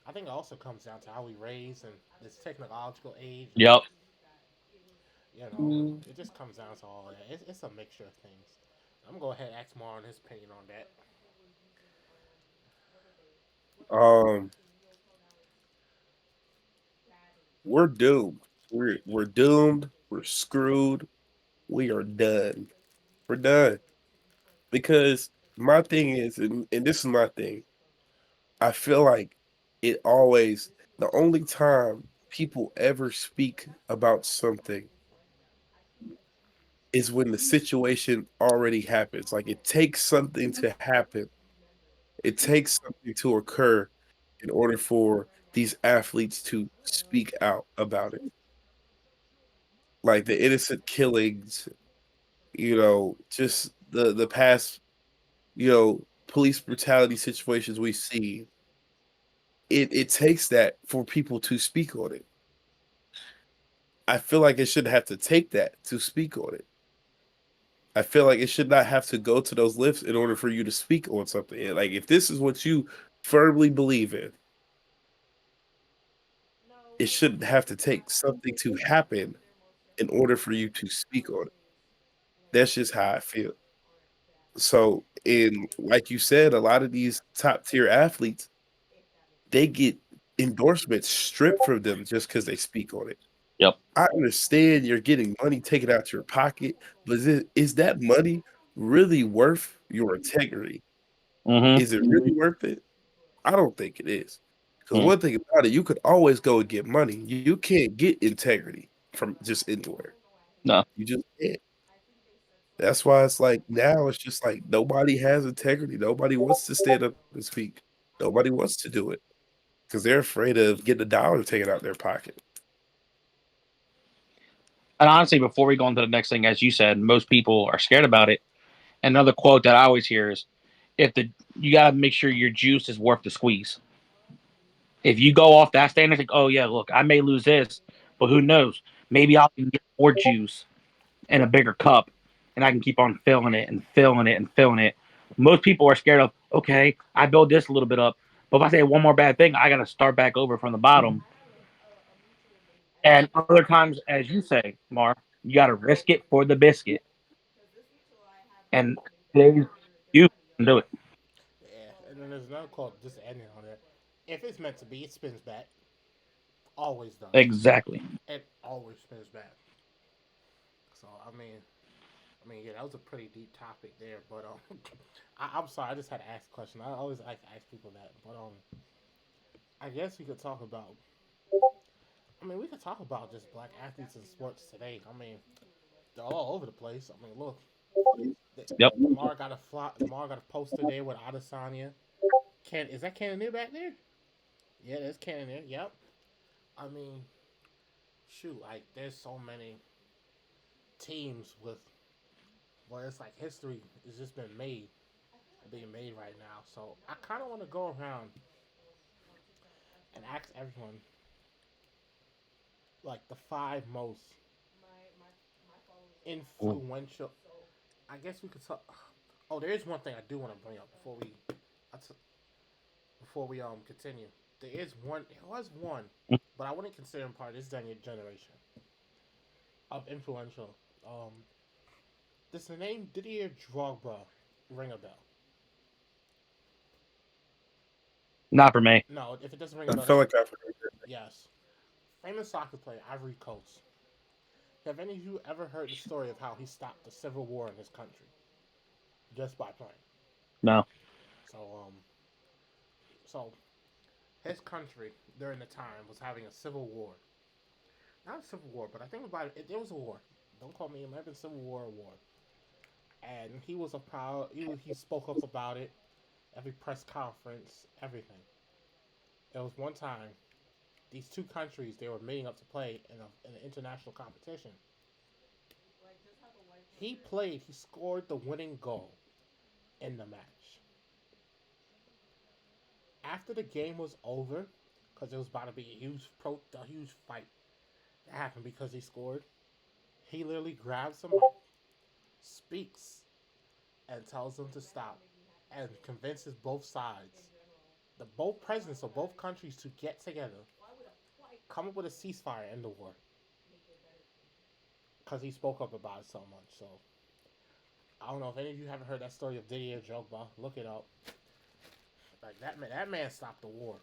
I think it also comes down to how we raise and this technological age, and yep. you know, it just comes down to all that. It's a mixture of things. I'm gonna go ahead and ask Mar on his opinion on that. Um, we're doomed. We're doomed. We're screwed. We are done. We're done. Because my thing is, and this is my thing, I feel like it always, the only time people ever speak about something is when the situation already happens. Like it takes something to happen, it takes something to occur in order for these athletes to speak out about it. Like the innocent killings, just the past, police brutality situations we see. It takes that for people to speak on it. I feel like it shouldn't have to take that to speak on it. I feel like it should not have to go to those lifts in order for you to speak on something. And, like if this is what you firmly believe in, it shouldn't have to take something to happen in order for you to speak on it. That's just how I feel. So, in like you said, a lot of these top tier athletes, they get endorsements stripped from them just because they speak on it. Yep. I understand you're getting money taken out your pocket, but is that money really worth your integrity? Hmm. Is it really worth it? I don't think it is. Because Mm. one thing about it, you could always go and get money. You can't get integrity from just anywhere. No. You just can't. That's why it's like now it's just like nobody has integrity. Nobody wants to stand up and speak. Nobody wants to do it because they're afraid of getting a dollar taken out their pocket. And honestly, before we go on to the next thing, as you said, most people are scared about it. Another quote that I always hear is, "If the you gotta make sure your juice is worth the squeeze." If you go off that standard, think, "Oh yeah, look, I may lose this, but who knows? Maybe I'll get more juice in a bigger cup, and I can keep on filling it and filling it and filling it." Most people are scared of, "Okay, I build this a little bit up, but if I say one more bad thing, I got to start back over from the bottom." And other times, as you say, Mar, you got to risk it for the biscuit. And today's you can do it. Yeah, and then there's another quote just ending on there. If it's meant to be, it spins back. Always does. Exactly. It always spins back. So yeah, that was a pretty deep topic there. But I'm sorry, I just had to ask a question. I always like to ask people that. But I guess we could talk about. We could talk about just black athletes in sports today. They're all over the place. Look, Yep. Lamar got a poster there with Adesanya. Is that Cannoneer back there? Yeah, there's Cannoneer. Yep. I mean, shoot, like there's so many teams with well, it's like history has just been being made right now. So I kind of want to go around and ask everyone like the five most influential. I guess we could talk. Oh, there is one thing I do want to bring up before we continue. There is one. There was one, but I wouldn't consider him part of this generation of influential. Um, does the name Didier Drogba ring a bell? Not for me. No, if it doesn't ring a I bell, feel that's like I've heard yes. Famous soccer player Ivory Coast. Have any of you ever heard the story of how he stopped the civil war in his country just by playing? No. So so his country during the time was having a civil war. Not a civil war, but I think about it. There was a war. Don't call me. It might have been civil war or war. And he was a proud. He spoke up about it. Every press conference, everything. There was one time. these two countries they were meeting up to play in an international competition. He played. He scored the winning goal in the match. After the game was over, because it was about to be a huge fight that happened because he scored. He literally grabs him, speaks, and tells them to stop, and convinces both sides, the both presidents of both countries, to get together, come up with a ceasefire, end the war. Because he spoke up about it so much. So I don't know if any of you haven't heard that story of Didier Drogba. Look it up. Like that man stopped the war.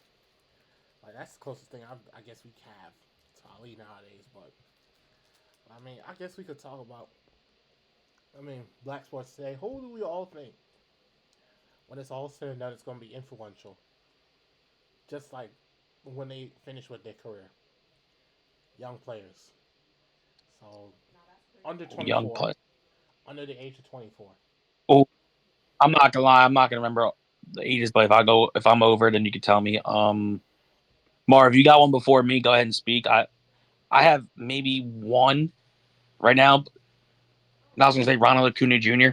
Like that's the closest thing I guess we have to Ali nowadays. But I mean, I guess we could talk about. I mean, black sports today. Who do we all think, when it's all said and done, it's going to be influential? Just like when they finish with their career, young players. So under Young 24, player. under the age of 24. Oh, I'm not gonna lie. I'm not gonna remember the ages, but if I'm over, then you can tell me. Marv, you got one before me. Go ahead and speak. I have maybe one right now. And I was gonna say Ronald Acuna Jr.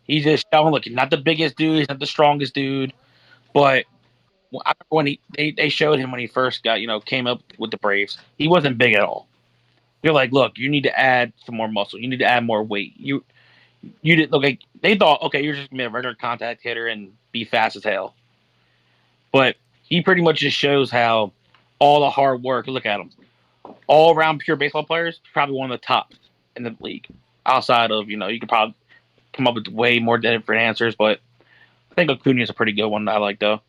He's just showing. Look, he's not the biggest dude. He's not the strongest dude, but I remember when they showed him when he first got came up with the Braves. He wasn't big at all. They're like, look, you need to add some more muscle. You need to add more weight. You did look like they thought, okay, you're just gonna be a regular contact hitter and be fast as hell. But he pretty much just shows how all the hard work. Look at him, all around pure baseball players. Probably one of the top in the league. Outside of you could probably come up with way more different answers, but I think Acuna is a pretty good one. I like though,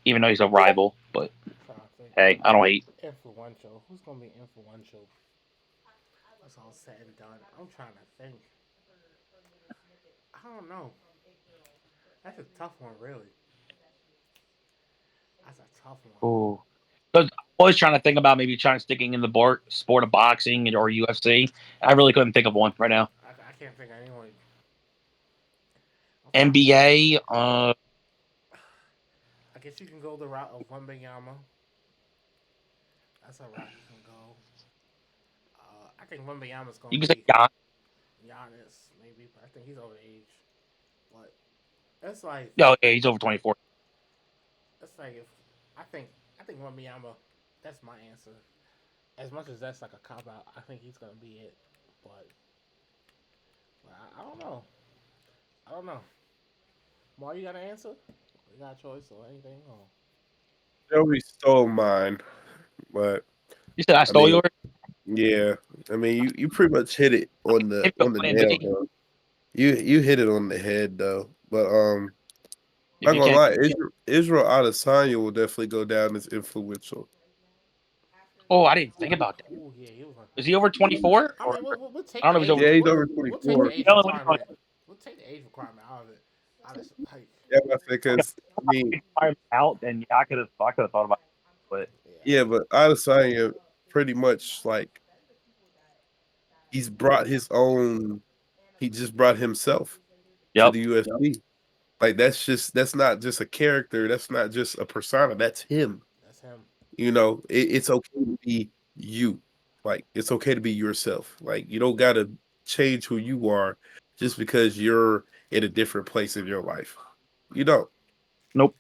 even though he's a rival. But I'm trying to think. hey, I don't hate. Influential. Who's going to be influential? That's all said and done. I'm trying to think. I don't know. That's a tough one, really. That's a tough one. Ooh. Because I was trying to think about maybe trying sticking in the sport of boxing or UFC. I really couldn't think of one right now. I can't think of anyone. I'm trying to think. NBA, I guess you can go the route of Wembenyama. That's a route you can go. I think Wembenyama's going you to can say be Giannis. Giannis, maybe, but I think he's over the age. But it's like Oh, yeah, he's over 24. it's like if I think I think Wembenyama. That's my answer. As much as that's like a cop out, I think he's gonna be it. But, I don't know. I don't know. Mar, you got an answer? You got a choice or anything? Or Joey stole mine, but You said I I stole mean, yours? yeah, I mean, you pretty much hit it If you on the plan nail, B, though. You hit it on the head though, but if not you gonna can't. lie, Israel Adesanya will definitely go down as influential. Oh, I didn't think about that. oh yeah, he was like. Is he over 24? I Or mean, we'll I take don't know the if he's age. over Yeah, he's over We'll take the 24. age Yelling when he's on. requirement. We'll take the age requirement out of it. Honestly, like Yeah, I say because I mean, Out, then yeah, I could have thought about it. But yeah, yeah, but Adesanya pretty much like he's brought his own. He just brought himself to yep, the UFC. Like that's not just a character. That's not just a persona. That's him. that's him. It's okay to be you. Like it's okay to be yourself. Like you don't gotta change who you are just because you're in a different place in your life. You don't. nope,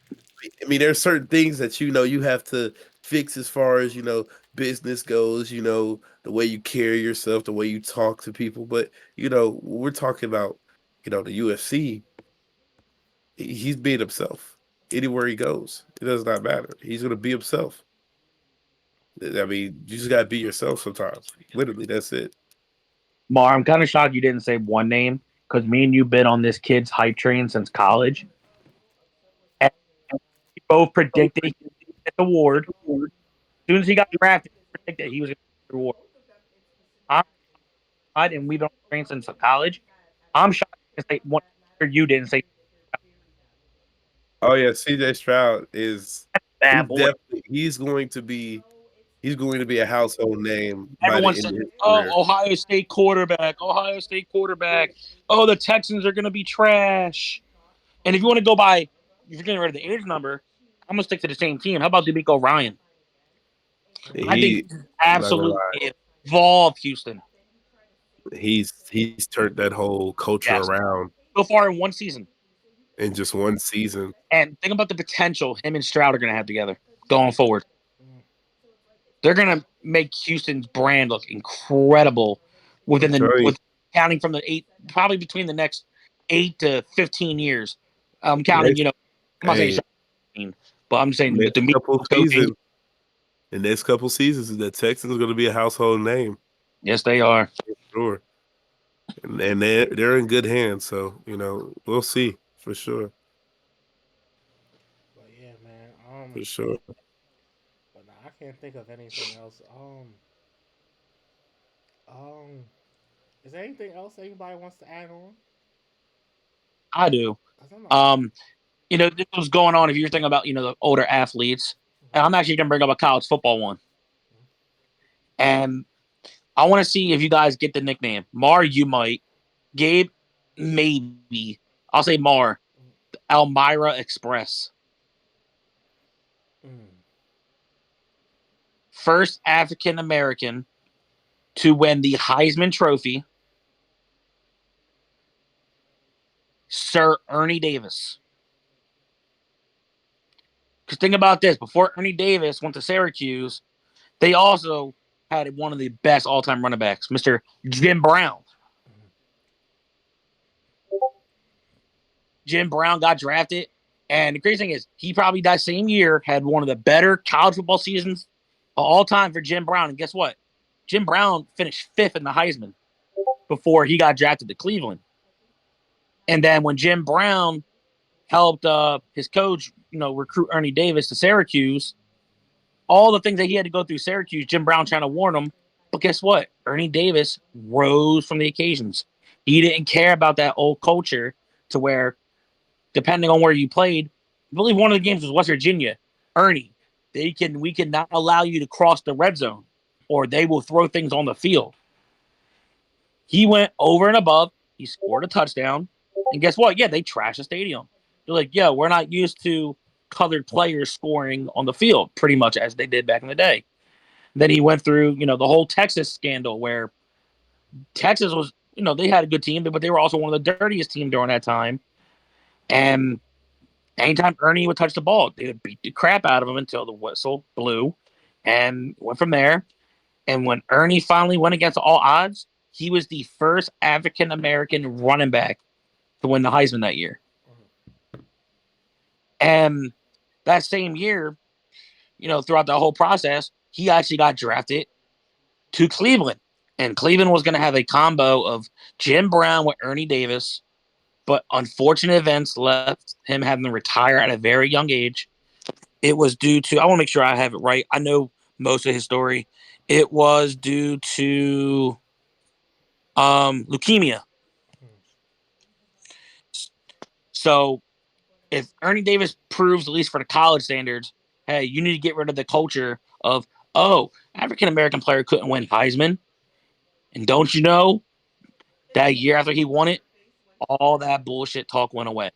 I mean, there's certain things that you have to fix as far as business goes. The way you carry yourself, the way you talk to people. But we're talking about the UFC. He's being himself anywhere he goes. It does not matter. He's gonna be himself. I mean, you just gotta be yourself sometimes. Literally, that's it. Mar, I'm kind of shocked you didn't say one name because me and you've been on this kid's hype train since college, and we both predicted he would get the award. As soon as he got drafted, we predicted he was going to get the award. I'm shocked, and we've been on the train since college. I'm shocked you didn't say one. Or you didn't say Oh yeah, CJ Stroud he's bad boy. definitely he's going to be a household name by the Everyone end said, of his career. "Oh, Ohio State quarterback, Ohio State quarterback. Oh, the Texans are going to be trash." And if you want to go by, if you're getting rid of the age number, I'm gonna stick to the same team. How about D'Amico Ryan? I think He, he's not gonna absolutely lie, evolved Houston. he's turned that whole culture Yes, around so far in one season. in just one season. And think about the potential him and Stroud are going to have together going forward. Mm. They're going to make Houston's brand look incredible I'm within the telling you, with counting from the eight, probably between the next 8 to 15 years. I'm counting, next, I'm not saying hey, 15, but I'm saying with next the media couple coaching. seasons, the next couple seasons, the Texans going to be a household name Yes, they are. for sure, and they're in good hands. So we'll see for sure, But yeah, man. for sure. But nah, I can't think of anything else. Um, is there anything else anybody wants to add on? I do. Cause I'm like, Um, this was going on if you're thinking about, the older athletes. And I'm actually going to bring up a college football one. And I want to see if you guys get the nickname. Mar, you might. Gabe, maybe. I'll say Mar. Elmira Express. mm, First African American to win the Heisman Trophy, Sir Ernie Davis. Because think about this before Ernie Davis went to Syracuse, they also had one of the best all time running backs, Mr. Jim Brown. mm, Jim Brown got drafted. And the crazy thing is, he probably that same year had one of the better college football seasons of all time for Jim Brown. And guess what? Jim Brown finished fifth in the Heisman before he got drafted to Cleveland. And then when Jim Brown helped his coach, recruit Ernie Davis to Syracuse, all the things that he had to go through Syracuse, Jim Brown trying to warn him. But guess what? Ernie Davis rose from the occasions. He didn't care about that old culture to where depending on where you played. I believe one of the games was West Virginia. Ernie, we can not allow you to cross the red zone, or they will throw things on the field. He went over and above. He scored a touchdown, and guess what? Yeah, they trashed the stadium. They're like, yeah, we're not used to colored players scoring on the field, pretty much as they did back in the day. Then he went through, the whole Texas scandal where Texas was, they had a good team, but they were also one of the dirtiest teams during that time. And anytime Ernie would touch the ball, they would beat the crap out of him until the whistle blew and went from there. And when Ernie finally went against all odds, he was the first African American running back to win the Heisman that year. mm, And that same year, throughout the whole process, he actually got drafted to Cleveland. And Cleveland was going to have a combo of Jim Brown with Ernie Davis, but unfortunate events left him having to retire at a very young age. It was due to, I want to make sure I have it right. I know most of his story. It was due to leukemia. mm, So if Ernie Davis proves, at least for the college standards, hey, you need to get rid of the culture of, oh, African American player couldn't win Heisman. And don't you know that year after he won it, all that bullshit talk went away.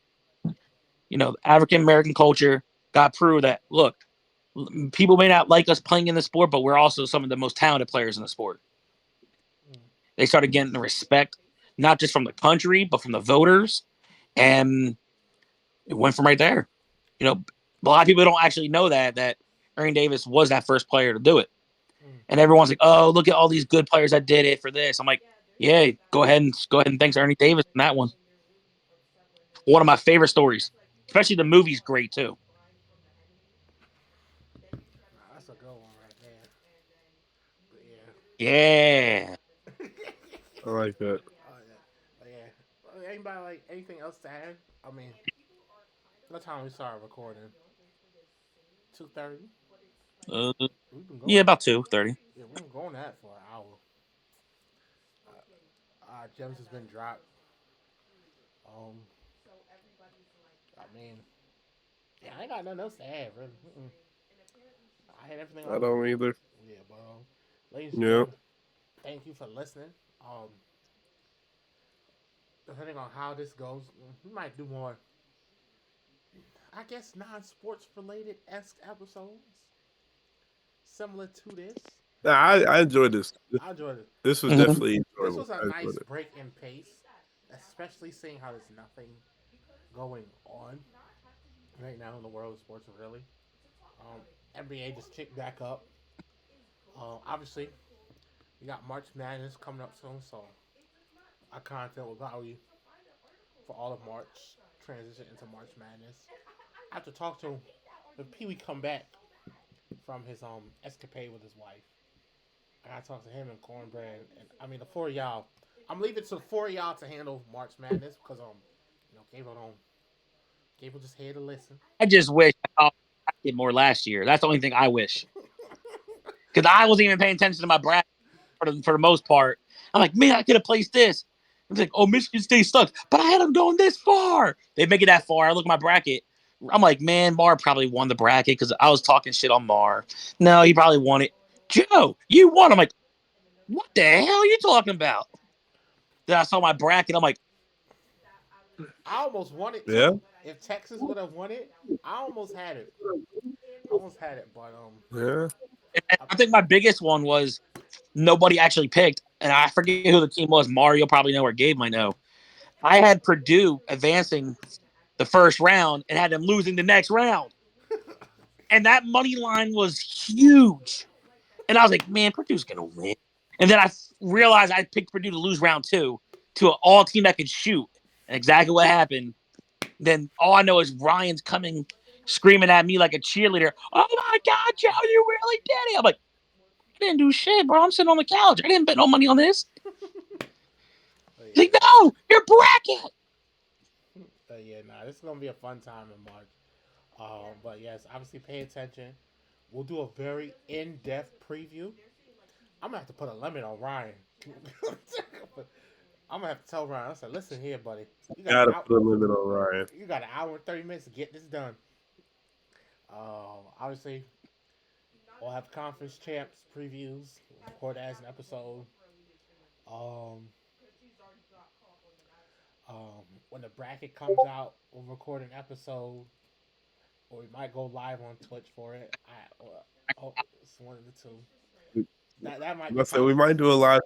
African American culture got proved that, look, people may not like us playing in the sport, but we're also some of the most talented players in the sport. mm, They started getting the respect, not just from the country, but from the voters. And it went from right there. You know, a lot of people don't actually know that Ernie Davis was that first player to do it. mm. And everyone's like, "Oh, look at all these good players that did it for this." I'm like, "Yeah, go ahead and thanks Ernie Davis in that one." One of my favorite stories, especially the movie's great too. Nah, that's a good one right there. But yeah. Yeah. I like that. Oh yeah. But yeah. Anybody like anything else to add? I mean, what time we started recording? 2:30. Uh, We've been yeah, going. about 2:30. Yeah, we've been going that for an hour. Gems has been dropped. Um, I mean, yeah, I ain't got nothing else to add, really. Mm-mm. I had everything I I wanted. don't either. Yeah, but ladies and Yeah. gentlemen, thank you for listening. Depending on how this goes, we might do more I guess non-sports related esque episodes similar to this. Nah, I enjoyed this. I enjoyed it. This was Mm-hmm. definitely This enjoyable. was a I nice enjoyed it. break in pace, especially seeing how there's nothing going on right now in the world of sports. Really, NBA just kicked back up. Obviously, we got March Madness coming up soon, so our content will probably for all of March transition into March Madness. I have to talk to him when Pee Wee come back from his escapade with his wife. I gotta talk to him and Cornbread, and I mean the four of y'all. I'm leaving to the four of y'all to handle March Madness because Gable just here to listen. I just wish I did more last year. That's the only thing I wish. Because I wasn't even paying attention to my bracket for the most part. I'm like, man, I could have placed this. It's like, oh, Michigan State sucks, but I had them going this far. They make it that far. I look at my bracket. I'm like, man, Mar probably won the bracket because I was talking shit on Mar. No, he probably won it. Joe, you won. I'm like, what the hell are you talking about? Then I saw my bracket. I'm like, I almost won it Yeah, too. If Texas would have won it, I almost had it. I almost had it, but yeah. I, I think my biggest one was nobody actually picked, and I forget who the team was. Mario probably know, or Gabe might know. I had Purdue advancing the first round and had them losing the next round. And that money line was huge. And I was like, man, Purdue's going to win. And then I realized I picked Purdue to lose round two to an all team that could shoot. And exactly what happened. Then all I know is Ryan's coming screaming at me like a cheerleader. Oh my God, Joe, you really did it. I'm like, I didn't do shit, bro. I'm sitting on the couch. I didn't bet no money on this. but He's yeah, like, no, your bracket. yeah, nah, this is gonna be a fun time in March. But yes, obviously pay attention. We'll do a very in-depth preview. I'm gonna have to put a limit on Ryan. I'm gonna have to tell Ryan. I said, listen here, buddy. You got an Gotta out. put a limit on Ryan. You got an hour and 30 minutes to get this done. Obviously, we'll have conference champs previews. We'll record that as an episode. Um, when the bracket comes out, we'll record an episode, or we might go live on Twitch for it. Oh, it's one of the two. That might be I said we time. might do a live.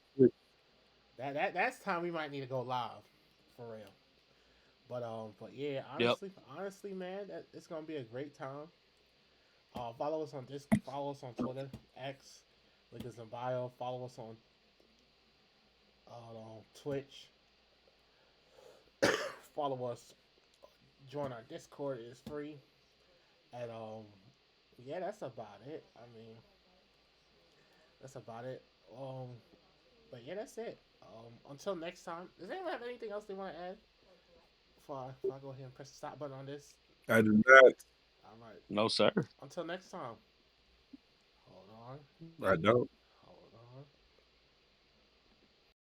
That's time we might need to go live, for real. But yeah, Yep. honestly, man, it's gonna be a great time. Follow us on Twitter, X, link is in bio. Follow us on Twitch. Follow us. Join our Discord. It is free. And yeah, that's about it. I mean, that's about it. But yeah, that's it. Until next time. Does anyone have anything else they want to add before I go ahead and press the stop button on this? I do not. All right. No, sir. Until next time. Hold on. I don't.